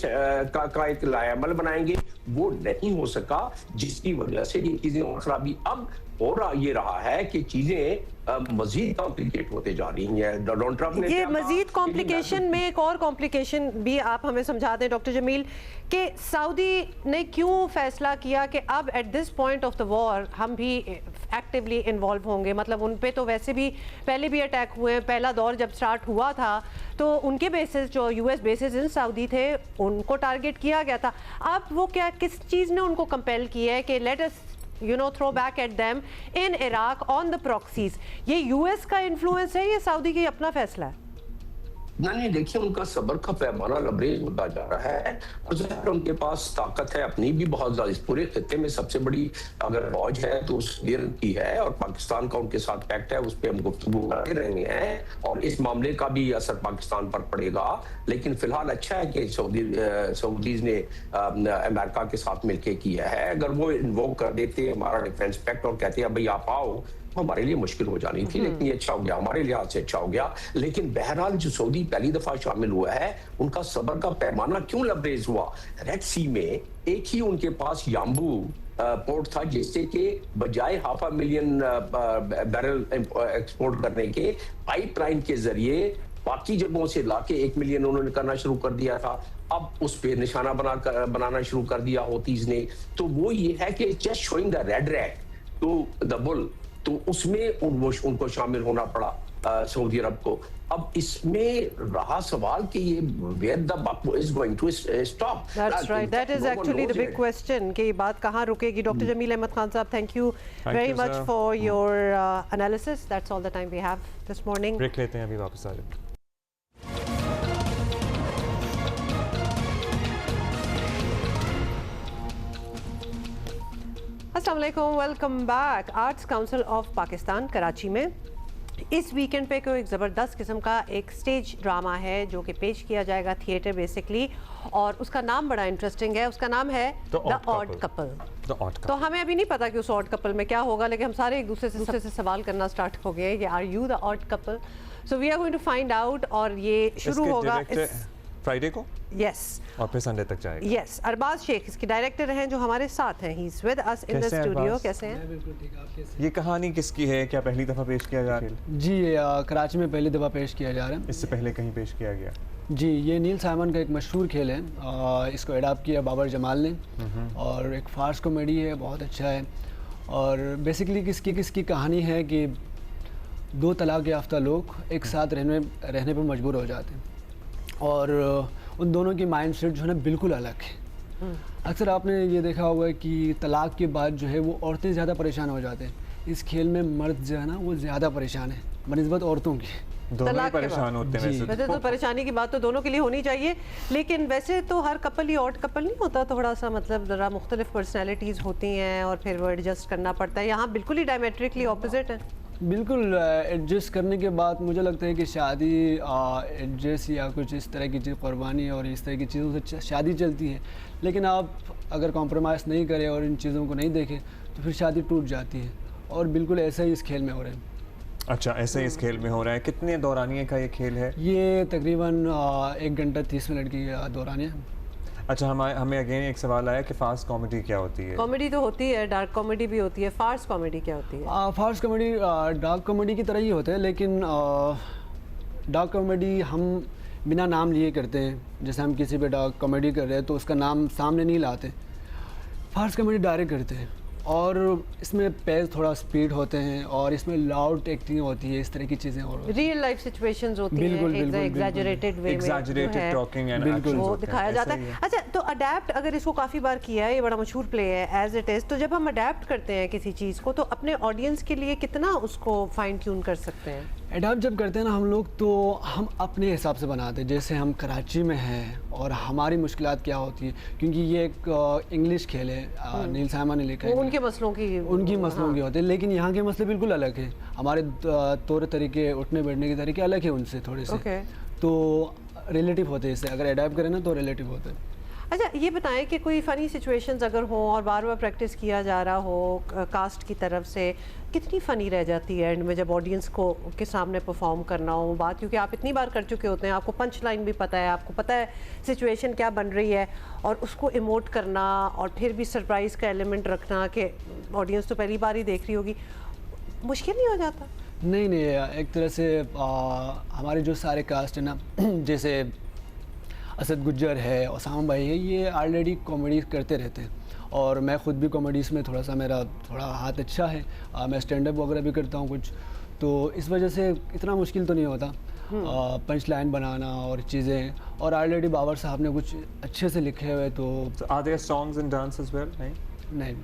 का एक लायामल बनाएंगे, वो नहीं हो सका, जिसकी वजह से ये चीजें खराबी अब हो रहा है कि चीजें मजीद कॉम्प्लिकेट होते जा रही हैं। डोनाल्ड ट्रंप ने ये मजीद कॉम्प्लिकेशन में एक और कॉम्प्लिकेशन भी आप हमें समझा दें डॉक्टर जमील कि सऊदी ने क्यों फैसला किया कि अब at this point of the war हम भी एक्टिवली इन्वॉल्व होंगे। मतलब उन पे तो वैसे भी पहले भी अटैक हुए हैं, पहला दौर जब स्टार्ट हुआ था तो उनके बेसिस जो यूएस बेसिस इन सऊदी थे उनको टारगेट किया गया था। अब वो क्या किस चीज़ ने उनको कंपेल किया है कि let us throw back at them in Iraq on the proxies? ये यूएस का इन्फ्लुएंस है, ये सऊदी की अपना फैसला है? नहीं, देखिए उनका सब्र का पैमाना लबरेज होता जा रहा है और ज़ाहिर उनके पास ताकत है अपनी भी बहुत ज़्यादा। इस पूरे खित्ते में सबसे बड़ी अगर फौज है तो उस की है और पाकिस्तान का उनके साथ पैक्ट है, उस पर हम गुफ्तगू करते रहे हैं और इस मामले का भी असर पाकिस्तान पर पड़ेगा। लेकिन फिलहाल अच्छा है कि सऊदीज ने अमेरिका के साथ मिलकर किया है। अगर वो इन्वोक कर देते हमारा डिफेंस पैक्ट और कहते हैं भाई आप आओ, हमारे लिए मुश्किल हो जानी थी, लेकिन ये अच्छा हो गया, हमारे लिहाज से अच्छा हो गया। लेकिन बहरहाल जो सऊदी पहली दफा शामिल हुआ है उनका सब्र का पैमाना क्यों लबरेज हुआ? रेड सी में एक ही उनके पास याम्बू पोर्ट था जिससे कि बजाय 500,000 बैरल एक्सपोर्ट करने के पाइपलाइन के जरिए बाकी जगहों से लाके 1 मिलियन उन्होंने करना शुरू कर दिया था। अब उस पे निशाना बनाना शुरू कर दिया होतीज ने। तो वो ये है कि just showing the red rag to the bull, तो उसमें उनको शामिल होना पड़ा सऊदी अरब को। अब इसमें रहा सवाल कि ये where the buck is going to stop. That's right. That is actually the big question कि बात कहाँ रुकेगी। डॉक्टर जमील अहमद खान साहब, thank you very much for your analysis. That's all the time we have this morning. Break लेते हैं, अभी वापस आ जाएंगे। अस्सलाम वालेकुम, welcome back. Arts council of Pakistan Karachi में इस वीकेंड पे कोई एक ज़बरदस्त किस्म का एक स्टेज ड्रामा है जो कि पेश किया जाएगा थिएटर बेसिकली, और उसका नाम बड़ा इंटरेस्टिंग है। उसका नाम है द ऑड कपल। तो हमें अभी नहीं पता कि उस ऑड कपल में क्या होगा, लेकिन हम सारे एक दूसरे से सवाल करना स्टार्ट हो गए कि are you the odd couple? So we are going to find out. और ये शुरू होगा फ्राइडे को, यस, और फिर संडे तक जाएगा। यस, अरबाज शेख इसके डायरेक्टर हैं जो हमारे साथ हैं। He is with us in the studio. कैसे हैं? बिल्कुल ठीक, आप कैसे हैं? ये कहानी किसकी है? क्या पहली दफ़ा पेश किया जा रहा है? जी, कराची में पहली दफ़ा पेश किया जा रहा है। इससे पहले कहीं पेश किया गया? जी, ये नील साइमन का एक मशहूर खेल है। इसको एडाप्ट किया बाबर जमाल ने और एक फार्स कॉमेडी है, बहुत अच्छा है। और बेसिकली किसकी कहानी है कि 2 तलाक याफ्ता लोग एक साथ रहने पर मजबूर हो जाते हैं और उन दोनों की माइंडसेट जो है ना बिल्कुल अलग है। अक्सर आपने ये देखा होगा कि तलाक के बाद जो है वो औरतें ज़्यादा परेशान हो जाते हैं। इस खेल में मर्द जो है ना वो ज़्यादा परेशान है बनिस्बत औरतों की। दोनों ही परेशान होते हैं वैसे तो परेशानी की बात तो दोनों के लिए होनी चाहिए, लेकिन वैसे तो हर कपल ही ऑड कपल नहीं होता। थोड़ा सा मतलब ज़रा मुख्तलिफ पर्सनैलिटीज़ होती हैं और फिर वो एडजस्ट करना पड़ता है। यहाँ बिल्कुल ही डायमेट्रिकली ऑपोजिट है। बिल्कुल एडजस्ट करने के बाद मुझे लगता है कि शादी एडजस्ट या कुछ इस तरह की चीज़, कुर्बानी और इस तरह की चीज़ों से शादी चलती है। लेकिन आप अगर कॉम्प्रोमाइज़ नहीं करें और इन चीज़ों को नहीं देखें तो फिर शादी टूट जाती है, और बिल्कुल ऐसा ही इस खेल में हो रहा है। अच्छा, ऐसे इस खेल में हो रहा है। कितने दौरानिए का ये खेल है? ये तकरीबन 1 घंटा 30 मिनट की दौरानिए। अच्छा, हमें अगेन एक सवाल आया कि फास्ट कॉमेडी क्या होती है? कॉमेडी तो होती है, डार्क कॉमेडी भी होती है। फास्ट कॉमेडी क्या होती है? फास्ट कॉमेडी डार्क कॉमेडी की तरह ही होता है, लेकिन डार्क कॉमेडी हम बिना नाम लिए करते हैं। जैसे हम किसी पे डार्क कॉमेडी कर रहे हैं तो उसका नाम सामने नहीं लाते। फास्ट कॉमेडी डायरेक्ट करते हैं और इसमें पेज थोड़ा स्पीड होते हैं और इसमें लाउड एक्टिंग होती है, इस तरह की चीज़ें और रियल लाइफ सिचुएशंस होती हैं, एग्जैजरेटेड वे में एग्जैजरेटेड टॉकिंग एंड बिल्कुल वो दिखाया जाता है। अच्छा, तो अडेप्ट अगर इसको काफ़ी बार किया है, ये बड़ा मशहूर प्ले है एज इट इज़, तो जब हम अडेप्ट करते हैं किसी चीज़ को तो अपने ऑडियंस के लिए कितना उसको फाइन ट्यून कर सकते हैं? एडाप्ट जब करते हैं ना हम लोग, तो हम अपने हिसाब से बनाते हैं। जैसे हम कराची में हैं और हमारी मुश्किलात क्या होती है, क्योंकि ये एक इंग्लिश खेल है, नील साइमन ने लिखा है, उनके मसलों की की होते हैं, लेकिन यहाँ के मसले बिल्कुल अलग है। हमारे तौर तरीके, उठने बैठने के तरीके अलग है उनसे थोड़े से, तो रिलेटिव होते हैं इससे। अगर एडाप्ट करें ना तो रिलेटिव होते हैं। अच्छा, ये बताएं कि कोई फ़नी सिचुएशंस अगर हो और बार बार प्रैक्टिस किया जा रहा हो कास्ट की तरफ से, कितनी फ़नी रह जाती है एंड में जब ऑडियंस को के सामने परफॉर्म करना हो बात, क्योंकि आप इतनी बार कर चुके होते हैं, आपको पंच लाइन भी पता है, आपको पता है सिचुएशन क्या बन रही है, और उसको इमोट करना और फिर भी सरप्राइज़ का एलिमेंट रखना कि ऑडियंस तो पहली बार ही देख रही होगी, मुश्किल नहीं हो जाता? नहीं, एक तरह से हमारे जो सारे कास्ट है ना, जैसे असद गुज्जर है, ओसामा भाई है, ये ऑलरेडी कॉमेडी करते रहते हैं, और मैं ख़ुद भी कॉमेडीज़ में मेरा थोड़ा हाथ अच्छा है, मैं स्टैंड अप वगैरह भी करता हूँ कुछ, तो इस वजह से इतना मुश्किल तो नहीं होता पंच लाइन बनाना और चीज़ें। और ऑलरेडी बाबर साहब ने कुछ अच्छे से लिखे हुए, तो are there songs and dance as well? नहीं,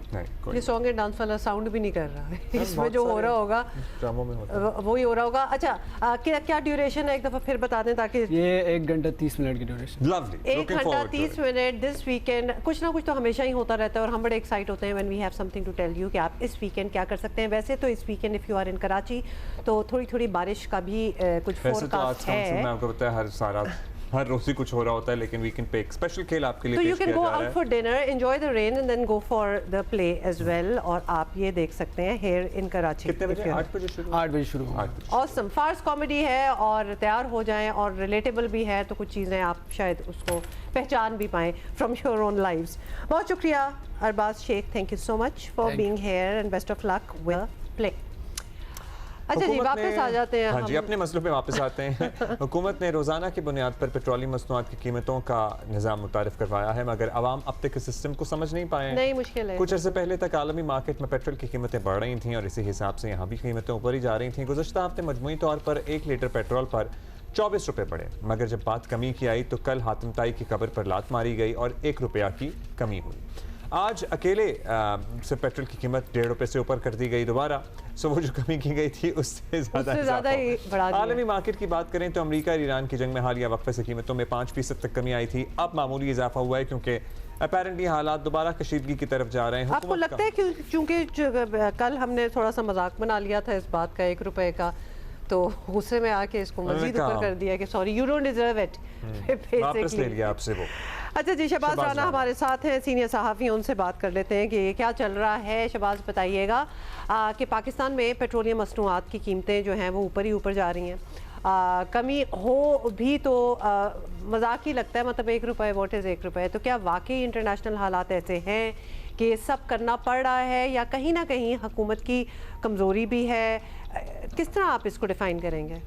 ये सॉन्ग एंड डांस वाला साउंड भी नहीं कर रहा है इसमें, जो हो रहा होगा ड्रामों में होता है वही हो रहा होगा। अच्छा, क्या ड्यूरेशन है, एक दफ़ा फिर बता दें ताकि ये 1 घंटा 30 मिनट की ड्यूरेशन। लवली, 1 घंटा 30 मिनट दिस वीकेंड। कुछ ना कुछ तो हमेशा ही होता रहता है और हम बड़े एक्साइट होते हैं when we have something to tell you कि आप इस वीकेंड क्या कर सकते हैं। वैसे तो इस weekend if you are in Karachi तो थोड़ी थोड़ी बारिश का भी कुछ फोरकास्ट है। मैं आपको बताया हर रोज ही कुछ हो रहा होता है, लेकिन वीकेंड पे एक स्पेशल खेल आपके लिए पेश किया जा रहा है। So you can go out for dinner, enjoy the rain and then go for the play as well। और आप ये देख सकते हैं Here in Karachi। कितने बजे? 8 बजे शुरू। Awesome, फार्स कॉमेडी है और तैयार हो जाएं, और रिलेटेबल भी है, तो कुछ चीज़ें आप शायद उसको पहचान भी पाएं फ्रॉम योर ओन लाइव्स। बहुत शुक्रिया Arbaz Sheikh, thank you so much for being here and best of luck with play. अच्छा जी, वापस आ जाते हैं। हाँ जी, अपने मसलों पे वापस आते हैं। हुकूमत ने रोज़ाना की बुनियाद पर पेट्रोलियम मसनूआत की कीमतों का निज़ाम मुतारिफ करवाया है, मगर आवाम अब तक इस सिस्टम को समझ नहीं पाए। नहीं, मुश्किल है। कुछ अर्से पहले तक आलमी मार्केट में पेट्रोल की कीमतें बढ़ रही थीं और इसी हिसाब से यहाँ भी कीमतें ऊपर ही जा रही थीं। गुज़श्ता हफ्ते मजमूई तौर पर 1 लीटर पेट्रोल पर 24 रुपये बढ़े, मगर जब बात कमी की आई तो कल हातिम ताई की कब्र पर लात मारी गई और 1 रुपया की कमी हुई। आज अकेले से पेट्रोल की कीमत 1.5 रुपये से ऊपर कर दी गई दोबारा। सो वो जो कमी की गई थी उससे ज़्यादा ही बढ़ा दिया। आलमी मार्केट की बात करें तो अमेरिका और ईरान की जंग में हालिया वक्फे से कीमतों में 5% तक कमी आई थी। अब मामूली इजाफा हुआ है क्योंकि अपेरेंटली हालात दोबारा कशीदगी की तरफ जा रहे हैं। आपको लगता है कि चूंकि कल हमने थोड़ा सा मजाक बना लिया था इस बात का 1 रुपये का, तो गुस्से में आके इसको मजीद ऊपर कर दिया कि sorry you don't deserve it, वापस ले लिया आपसे वो। अच्छा जी, शहबाज राना हमारे साथ हैं, सीनियर सहाफ़ी, उनसे बात कर लेते हैं कि क्या चल रहा है। शहबाज, बताइएगा कि पाकिस्तान में पेट्रोलियम मसनूआत की कीमतें जो हैं वो ऊपर ही ऊपर जा रही हैं, कमी हो भी तो मजाक ही लगता है, मतलब 1 रुपये वोट इज़ 1 रुपये। तो क्या वाकई इंटरनेशनल हालात ऐसे हैं कि सब करना पड़ रहा है, या कहीं ना कहीं हुकूमत की कमज़ोरी भी है? किस तरह आप इसको डिफ़ाइन करेंगे?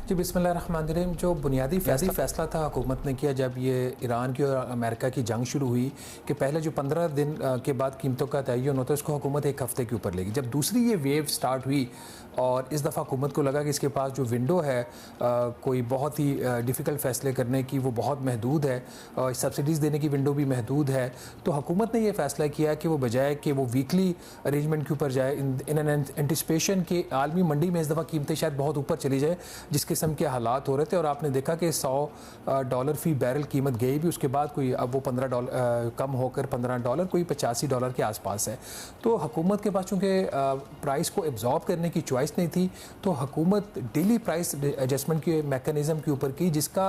जी बिस्मिल्लाहिर्रहमानिर्रहीम। जो बुनियादी फैसला था हुकूमत ने किया जब ये ईरान की और अमेरिका की जंग शुरू हुई कि पहले जो 15 दिन के बाद कीमतों का तयन होता है उसको हुकूमत 1 हफ़्ते के ऊपर लेगी। जब दूसरी ये वेव स्टार्ट हुई और इस दफ़ा हुकूमत को लगा कि इसके पास जो विंडो है कोई बहुत ही डिफ़िकल्ट फ़ैसले करने की वो बहुत महदूद है, सब्सिडीज़ देने की विंडो भी महदूद है, तो हुकूमत ने ये फ़ैसला किया कि वो बजाय कि वो वीकली अरेंजमेंट के ऊपर जाए इन एन एंटिसिपेशन के आलमी मंडी में इस दफ़ा कीमतें शायद बहुत ऊपर चली जाए जिस किस्म के हालात हो रहे थे। और आपने देखा कि $100 फ़ी बैरल कीमत गई भी, उसके बाद कोई अब वो $15 कम होकर $15 कोई $85 के आसपास है। तो हुकूमत के पास चूँकि प्राइस को एब्जॉर्ब करने की चॉइस नहीं थी, तो हुकूमत डेली प्राइस एडजस्टमेंट के मैकेनिज़्म के ऊपर की, जिसका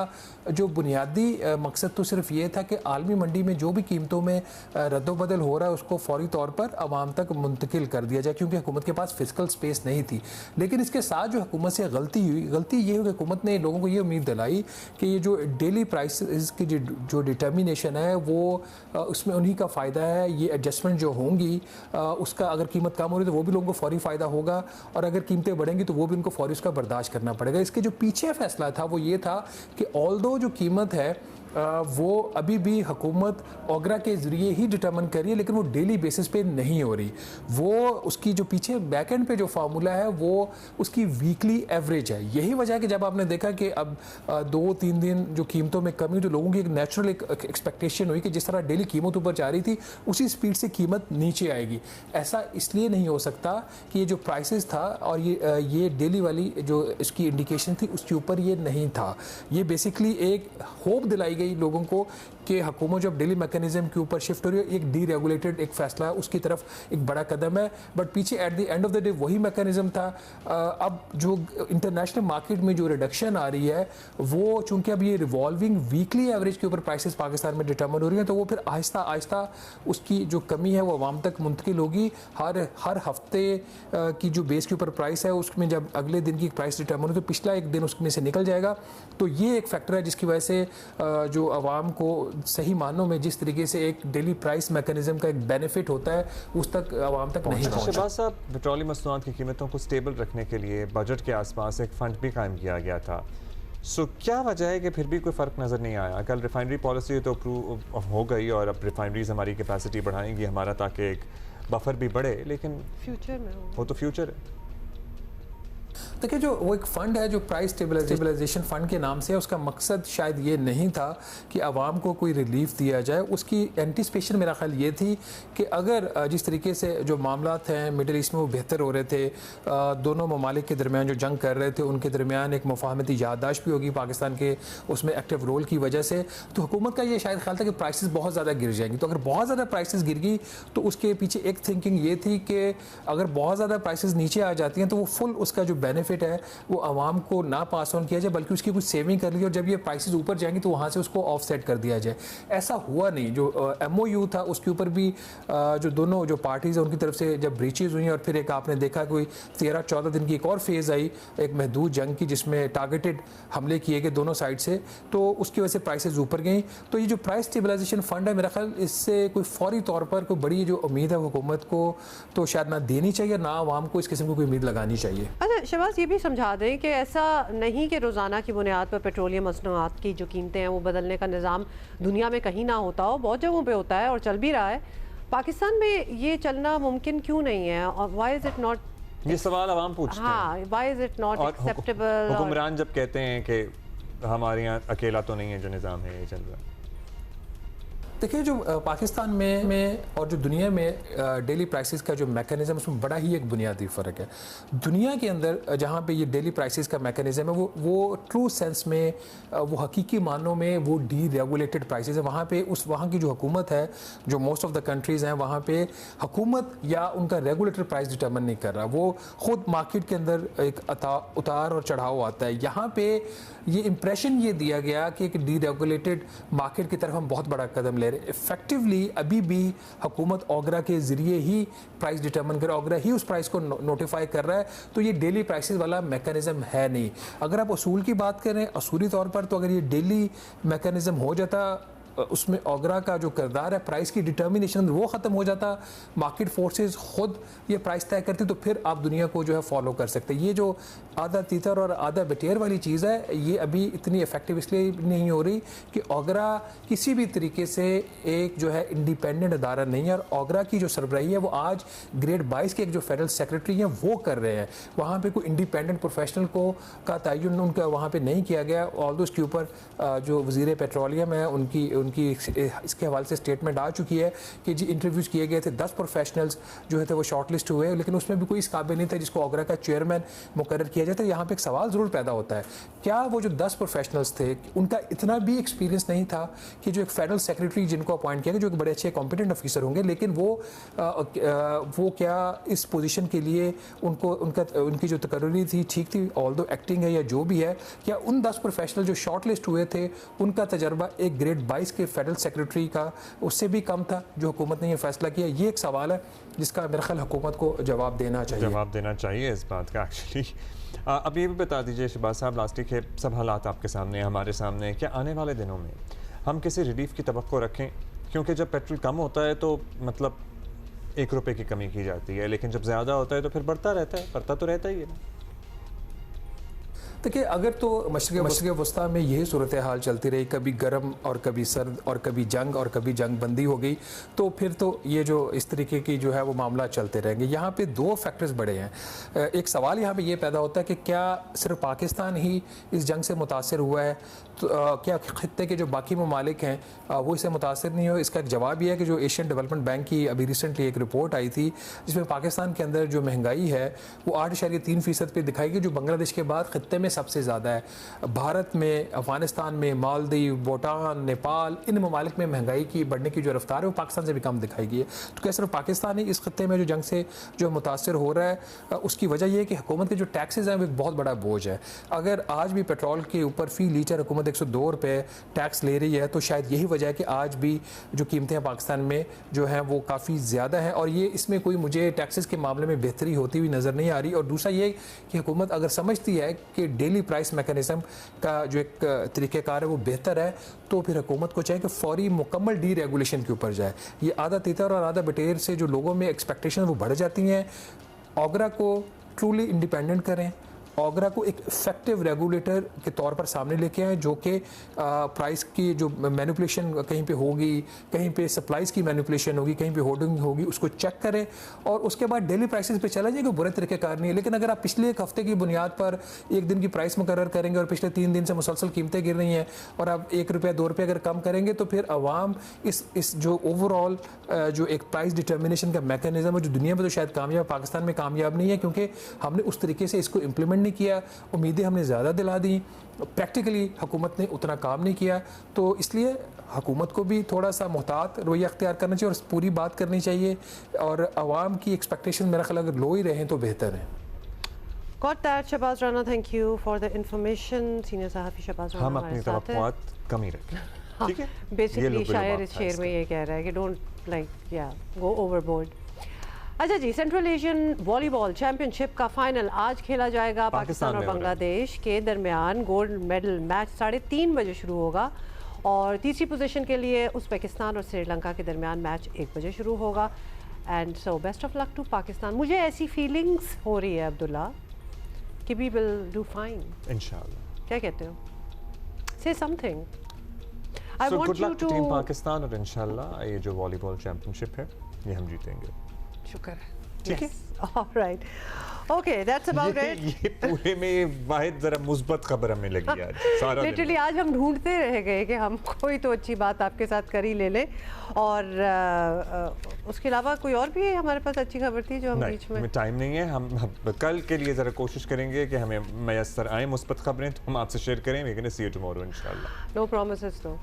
जो बुनियादी मकसद तो सिर्फ ये था कि आलमी मंडी में जो भी कीमतों में रद्दोबदल हो रहा है उसको फौरी तौर पर आवाम तक मुंतकिल कर दिया जाए, क्योंकि हुकूमत के पास फिजिकल स्पेस नहीं थी। लेकिन इसके साथ जो हुकूमत से गलती ये हुई कि हुकूमत ने लोगों को ये उम्मीद दिलाई कि ये जो डेली प्राइस की जो डिटर्मिनेशन है वो उसमें उन्हीं का फ़ायदा है, ये एडजस्टमेंट जो होंगी उसका अगर कीमत कम हो रही है तो वो भी लोगों को फौरी फ़ायदा होगा, और अगर कीमतें बढ़ेंगी तो वो भी उनको फौरी उसका बर्दाश्त करना पड़ेगा। इसके जो पीछे फैसला था वो ये था कि ऑल्दो जो कीमत है वो अभी भी हुकूमत ओगरा के ज़रिए ही डिटर्मिन कर रही है, लेकिन वो डेली बेसिस पे नहीं हो रही। वो उसकी जो पीछे बैक एंड पे जो फार्मूला है वो उसकी वीकली एवरेज है। यही वजह है कि जब आपने देखा कि अब 2-3 दिन जो कीमतों में कमी, तो लोगों की एक नेचुरल एक्सपेक्टेशन हुई कि जिस तरह डेली कीमत ऊपर जा रही थी उसी स्पीड से कीमत नीचे आएगी। ऐसा इसलिए नहीं हो सकता कि ये जो प्राइसेस था और ये डेली वाली जो इसकी इंडिकेशन थी उसके ऊपर ये नहीं था। ये बेसिकली एक होप दिलाई गई लोगों को कि हुकूमत जब डेली मैकेनिज्म के ऊपर शिफ्ट हो रही है, एक डीरेगुलेटेड एक फैसला है, उसकी तरफ एक बड़ा कदम है। बट पीछे at the end of the day वही मैकेनिज्म था। अब जो इंटरनेशनल मार्केट में जो रिडक्शन आ रही है वो चूंकि अब ये रिवॉल्विंग वीकली एवरेज के ऊपर प्राइसेस पाकिस्तान में डिटर्मिन हो रही हैं, तो वो फिर आहिस्ता आहिस्ता उसकी जो कमी है वो अवाम तक मुंतकिल होगी। हर हफ्ते की जो बेस के ऊपर प्राइस है उसमें जब अगले दिन की प्राइस डिटर्मिन हो तो पिछला एक दिन उसमें से निकल जाएगा। तो ये एक फैक्टर है जिसकी वजह से जो अवाम को सही मानों में जिस तरीके से एक डेली प्राइस मैकेनिज्म का एक बेनिफिट होता है उस तक आवाम तक नहीं पहुंचा। शहबाज साहब, पेट्रोलियम मसनूआत की कीमतों को स्टेबल रखने के लिए बजट के आसपास एक फ़ंड भी कायम किया गया था। सो क्या वजह है कि फिर भी कोई फ़र्क नज़र नहीं आया? कल रिफाइनरी पॉलिसी तो अप्रूव हो गई और अब रिफाइनरीज हमारी कैपेसिटी बढ़ाएंगी हमारा, ताकि एक बफर भी बढ़े, लेकिन फ्यूचर में वो तो फ्यूचर है। देखिए, जो वो एक फ़ंड है जो प्राइस स्टेबलाइजेशन फ़ंड के नाम से है, उसका मकसद शायद ये नहीं था कि आवाम को कोई रिलीफ दिया जाए। उसकी एंटिसिपेशन मेरा ख्याल ये थी कि अगर जिस तरीके से जो मामलात हैं मिडिल ईस्ट में वो बेहतर हो रहे थे, दोनों ममालिक के दरमियान जो जंग कर रहे थे उनके दरमियान एक मुफाहमती याददाश्त भी होगी पाकिस्तान के उसमें एक्टिव रोल की वजह से, तो हुकूमत का ये शायद ख्याल था कि प्राइसेस बहुत ज़्यादा गिर जाएंगी। तो अगर बहुत ज़्यादा प्राइसेस गिर गई तो उसके पीछे एक थिंकिंग ये थी कि अगर बहुत ज़्यादा प्राइसेस नीचे आ जाती हैं तो वो फुल उसका जो बेनिफिट है वो आवाम को ना पास ऑन किया जाए, बल्कि उसकी कुछ सेविंग कर ली और जब ये प्राइसेस ऊपर जाएंगी तो वहाँ से उसको ऑफसेट कर दिया जाए। ऐसा हुआ नहीं। जो MOU था उसके ऊपर भी जो दोनों जो पार्टीज़ हैं उनकी तरफ से जब ब्रीचेज हुई और फिर एक आपने देखा कोई 13-14 दिन की एक और फेज़ आई एक महदूद जंग की जिसमें टारगेटेड हमले किए गए दोनों साइड से, तो उसकी वजह से प्राइसेस ऊपर गई। तो ये जो प्राइस स्टेबलाइजेशन फ़ंड है मेरा ख्याल इससे कोई फौरी तौर पर कोई बड़ी जो उम्मीद है हुकूमत को तो शायद ना देनी चाहिए, ना आवाम को इस किस्म की कोई उम्मीद लगानी चाहिए। अच्छा शहबाज, ये भी समझा दें कि ऐसा नहीं कि रोज़ाना की बुनियाद पर पेट्रोलियम मसनूआत की जो कीमतें हैं वो बदलने का निज़ाम दुनिया में कहीं ना होता हो, बहुत जगहों पे होता है और चल भी रहा है। पाकिस्तान में ये चलना मुमकिन क्यों नहीं है और व्हाई इज़ इट नॉट? ये सवाल आवाम पूछते हैं। हाँ, why is it not acceptable? हुक्मरान जब कहते हैं कि हमारे यहाँ अकेला तो नहीं है जो निज़ाम है ये चल रहा है। देखिए, जो पाकिस्तान में और जो दुनिया में डेली प्राइसेस का जो मैकेनिज़्म उसमें बड़ा ही एक बुनियादी फ़र्क है। दुनिया के अंदर जहाँ पे ये डेली प्राइसेस का मैकेनिज़्म है वो ट्रू सेंस में वो हकीकी मानों में वो डी रेगुलेटेड प्राइसेस है। वहाँ पे वहाँ की जो हुकूमत है, जो मोस्ट ऑफ द कंट्रीज़ हैं, वहाँ पे हुकूमत या उनका रेगुलेटर प्राइस डिटर्मिन नहीं कर रहा, वो ख़ुद मार्केट के अंदर एक उतार और चढ़ाव आता है। यहाँ पे ये इम्प्रेशन ये दिया गया कि एक डी रेगुलेटेड मार्केट की तरफ हम बहुत बड़ा कदम ले रहे हैं। इफेक्टिवली अभी भी हुकूमत ओगरा के ज़रिए ही प्राइस डिटर्मिन कर, ओगरा ही उस प्राइस को नोटिफाई कर रहा है। तो ये डेली प्राइसेस वाला मैकेनिज़्म है नहीं। अगर आप असूल की बात करें असूली तौर पर, तो अगर ये डेली मैकेनिज़्म हो जाता उसमें ओगरा का जो किरदार है प्राइस की डिटर्मिनेशन वो ख़त्म हो जाता, मार्केट फोर्सेस खुद ये प्राइस तय करती, तो फिर आप दुनिया को जो है फॉलो कर सकते। ये जो आधा तीतर और आधा बटेर वाली चीज़ है ये अभी इतनी इफेक्टिव इसलिए नहीं हो रही कि ओगरा किसी भी तरीके से एक जो है इंडिपेंडेंट अदारा नहीं है। और ओगरा की जो सरबराही है वो आज ग्रेड 22 के एक जो फेडरल सेक्रेटरी हैं वो कर रहे हैं। वहाँ पे कोई इंडिपेंडेंट प्रोफेशनल को का तयन उनका वहाँ पे नहीं किया गया। ऑल्दो इसके ऊपर जो वज़ीर पेट्रोलियम है उनकी इसके हवाले से स्टेटमेंट आ चुकी है कि जी इंटरव्यूज़ किए गए थे, 10 प्रोफेशनल्स जो है थे वो शॉर्टलिस्ट हुए, लेकिन उसमें भी कोई इस काबिल नहीं था जिसको ओगरा का चेयरमैन मुकर्रर किया जाता है। यहाँ पे एक सवाल ज़रूर पैदा होता है, क्या वो जो 10 प्रोफेशनल्स थे उनका इतना भी एक्सपीरियंस नहीं था कि जो एक फेडरल सेक्रेटरी जिनको अपॉइंट किया गया जो एक बड़े अच्छे कॉम्पिटेंट ऑफिसर होंगे, लेकिन वो क्या इस पोजीशन के लिए उनकी जो तकर्री थी ठीक थी, ऑल्दो एक्टिंग है या जो भी है, क्या उन 10 प्रोफेशनल जो शॉर्टलिस्ट हुए थे उनका तजर्बा एक ग्रेड 22 के फेडरल सेक्रेटरी का उससे भी कम था जो हुकूमत ने ये फैसला किया? ये एक सवाल है जिसका मेरा ख्याल हुकूमत को जवाब देना चाहिए इस बात का। एक्चुअली अब ये भी बता दीजिए शहबाज साहब, लास्टिक है सब हालात आपके सामने हमारे सामने, क्या आने वाले दिनों में हम किसी रिलीफ की तवक्को रखें? क्योंकि जब पेट्रोल कम होता है तो मतलब 1 रुपये की कमी की जाती है, लेकिन जब ज़्यादा होता है तो फिर बढ़ता रहता है, बढ़ता तो रहता ही है। देखिए अगर तो मशरिक़ वस्ता में यही सूरत हाल चलती रही, कभी गर्म और कभी सर्द और कभी जंग और कभी जंग बंदी हो गई, तो फिर तो ये जो इस तरीके की जो है वो मामला चलते रहेंगे। यहाँ पे दो फैक्टर्स बड़े हैं। एक सवाल यहाँ पे ये पैदा होता है कि क्या सिर्फ पाकिस्तान ही इस जंग से मुतासर हुआ है, तो क्या खित्ते के जो बाकी ममालिक हैं वो इससे मुतासर नहीं हो? इसका एक जवाब ये है कि जो एशियन डेवलपमेंट बैंक की अभी रिसेंटली एक रिपोर्ट आई थी जिसमें पाकिस्तान के अंदर जो महंगाई है वो 8.3% पे दिखाई गई, जो बांग्लादेश के बाद खित्ते में सबसे ज़्यादा है। भारत में, अफगानिस्तान में, मालदीव, भूटान, नेपाल, इन ममालिक में महंगाई की बढ़ने की जो रफ्तार है वो पाकिस्तान से भी कम दिखाई गई है। तो क्या सिर्फ पाकिस्तान ही इस खित्ते में जो जंग से जो मुतासर हो रहा है? उसकी वजह यह है कि हुकूमत के जो टैक्सेस हैं वो एक बहुत बड़ा बोझ है। अगर आज भी पेट्रोल के ऊपर फ़ी लीटर हुकूमत 102 रुपये टैक्स ले रही है तो शायद यही वजह है कि आज भी जो कीमतें पाकिस्तान में जो हैं वो काफ़ी ज़्यादा हैं, और ये इसमें कोई मुझे टैक्सेस के मामले में बेहतरी होती हुई नज़र नहीं आ रही। और दूसरा ये कि हुकूमत अगर समझती है कि डेली प्राइस मैकेनिज़्म का जो एक तरीक़ेकार है वो बेहतर है, तो फिर हुकूमत को चाहिए कि फौरी मुकम्मल डी रेगुलेशन के ऊपर जाए। ये आधा तीतर और आधा बटेर से जो लोगों में एक्सपेक्टेशन वो बढ़ जाती हैं। ओगरा को ट्रूली इंडिपेंडेंट करें, ओगरा को एक इफेक्टिव रेगुलेटर के तौर पर सामने लेके आए जो कि प्राइस की जो मैनिपुलेशन कहीं पे होगी, कहीं पे सप्लाईज की मैनिपुलेशन होगी, कहीं पे होर्डिंग होगी, उसको चेक करें और उसके बाद डेली प्राइसेस पे चला जाएगा। बुरे तरीक़ेकार नहीं है, लेकिन अगर आप पिछले एक हफ्ते की बुनियाद पर एक दिन की प्राइस मुकर्रर करेंगे और पिछले 3 दिन से मुसलसल कीमतें गिर रही हैं और आप 1 रुपया 2 रुपये अगर कम करेंगे तो फिर अवाम इस जो ओवरऑल जो एक प्राइस डिटर्मिनेशन का मैकेनिज्म है जो दुनिया में तो शायद कामयाब, पाकिस्तान में कामयाब नहीं है क्योंकि हमने उस तरीके से इसको इम्प्लीमेंट नहीं किया। उम्मीदें हमने ज़्यादा दिला दी, प्रैक्टिकली हुकूमत ने उतना काम नहीं किया, तो इसलिए हुकूमत को भी थोड़ा सा मुहतात रवैया अख्तियार करना चाहिए और पूरी बात करनी चाहिए, और आवाम की एक्सपेक्टेशन मेरा ख्याल अगर लो ही रहें तो बेहतर है। Got that, Shahbaz Rana, thank you for the information. Senior सहाफ़ी शहबाज राना हम अपनी तवक्कुआत कम ही रखें, ठीक है? बेसिकली शायर इस शेर में ये कह रहा है कि डोंट लाइक या गो ओवरबोर्ड। अच्छा जी, सेंट्रल एशियन वॉलीबॉल चैंपियनशिप का फाइनल आज खेला जाएगा। पाकिस्तान और बांग्लादेश के दरमियान गोल्ड मेडल मैच 3:30 बजे शुरू होगा और तीसरी पोजीशन के लिए उज़्बेकिस्तान और श्रीलंका के दरमियान मैच 1 बजे शुरू होगा। And so best of luck to Pakistan. मुझे ऐसी फीलिंग्स हो रही है अब्दुल्ला कि वी विल डू फाइन इंशाल्लाह। क्या कहते हो? Say something. I want you to team Pakistan और इंशाल्लाह ये जो वॉलीबॉल चैंपियनशिप है ये हम जीतेंगे। शुक्र है, ठीक है। Alright, okay, that's about it. ये पूरे में वाहिद जरा मुस्बत खबर हमें लगी आज सारा लिटरली आज हम ढूंढते रह गए कि हम कोई तो अच्छी बात आपके साथ कर ही ले लें, और उसके अलावा कोई और भी हमारे पास अच्छी खबर थी जो हम बीच में टाइम नहीं है। हम कल के लिए ज़रा कोशिश करेंगे कि हमें मैसर आए मुस्बत खबरें तो हम आपसे शेयर करें। We can see you tomorrow इंशाल्लाह। नो प्रॉमिसेस तो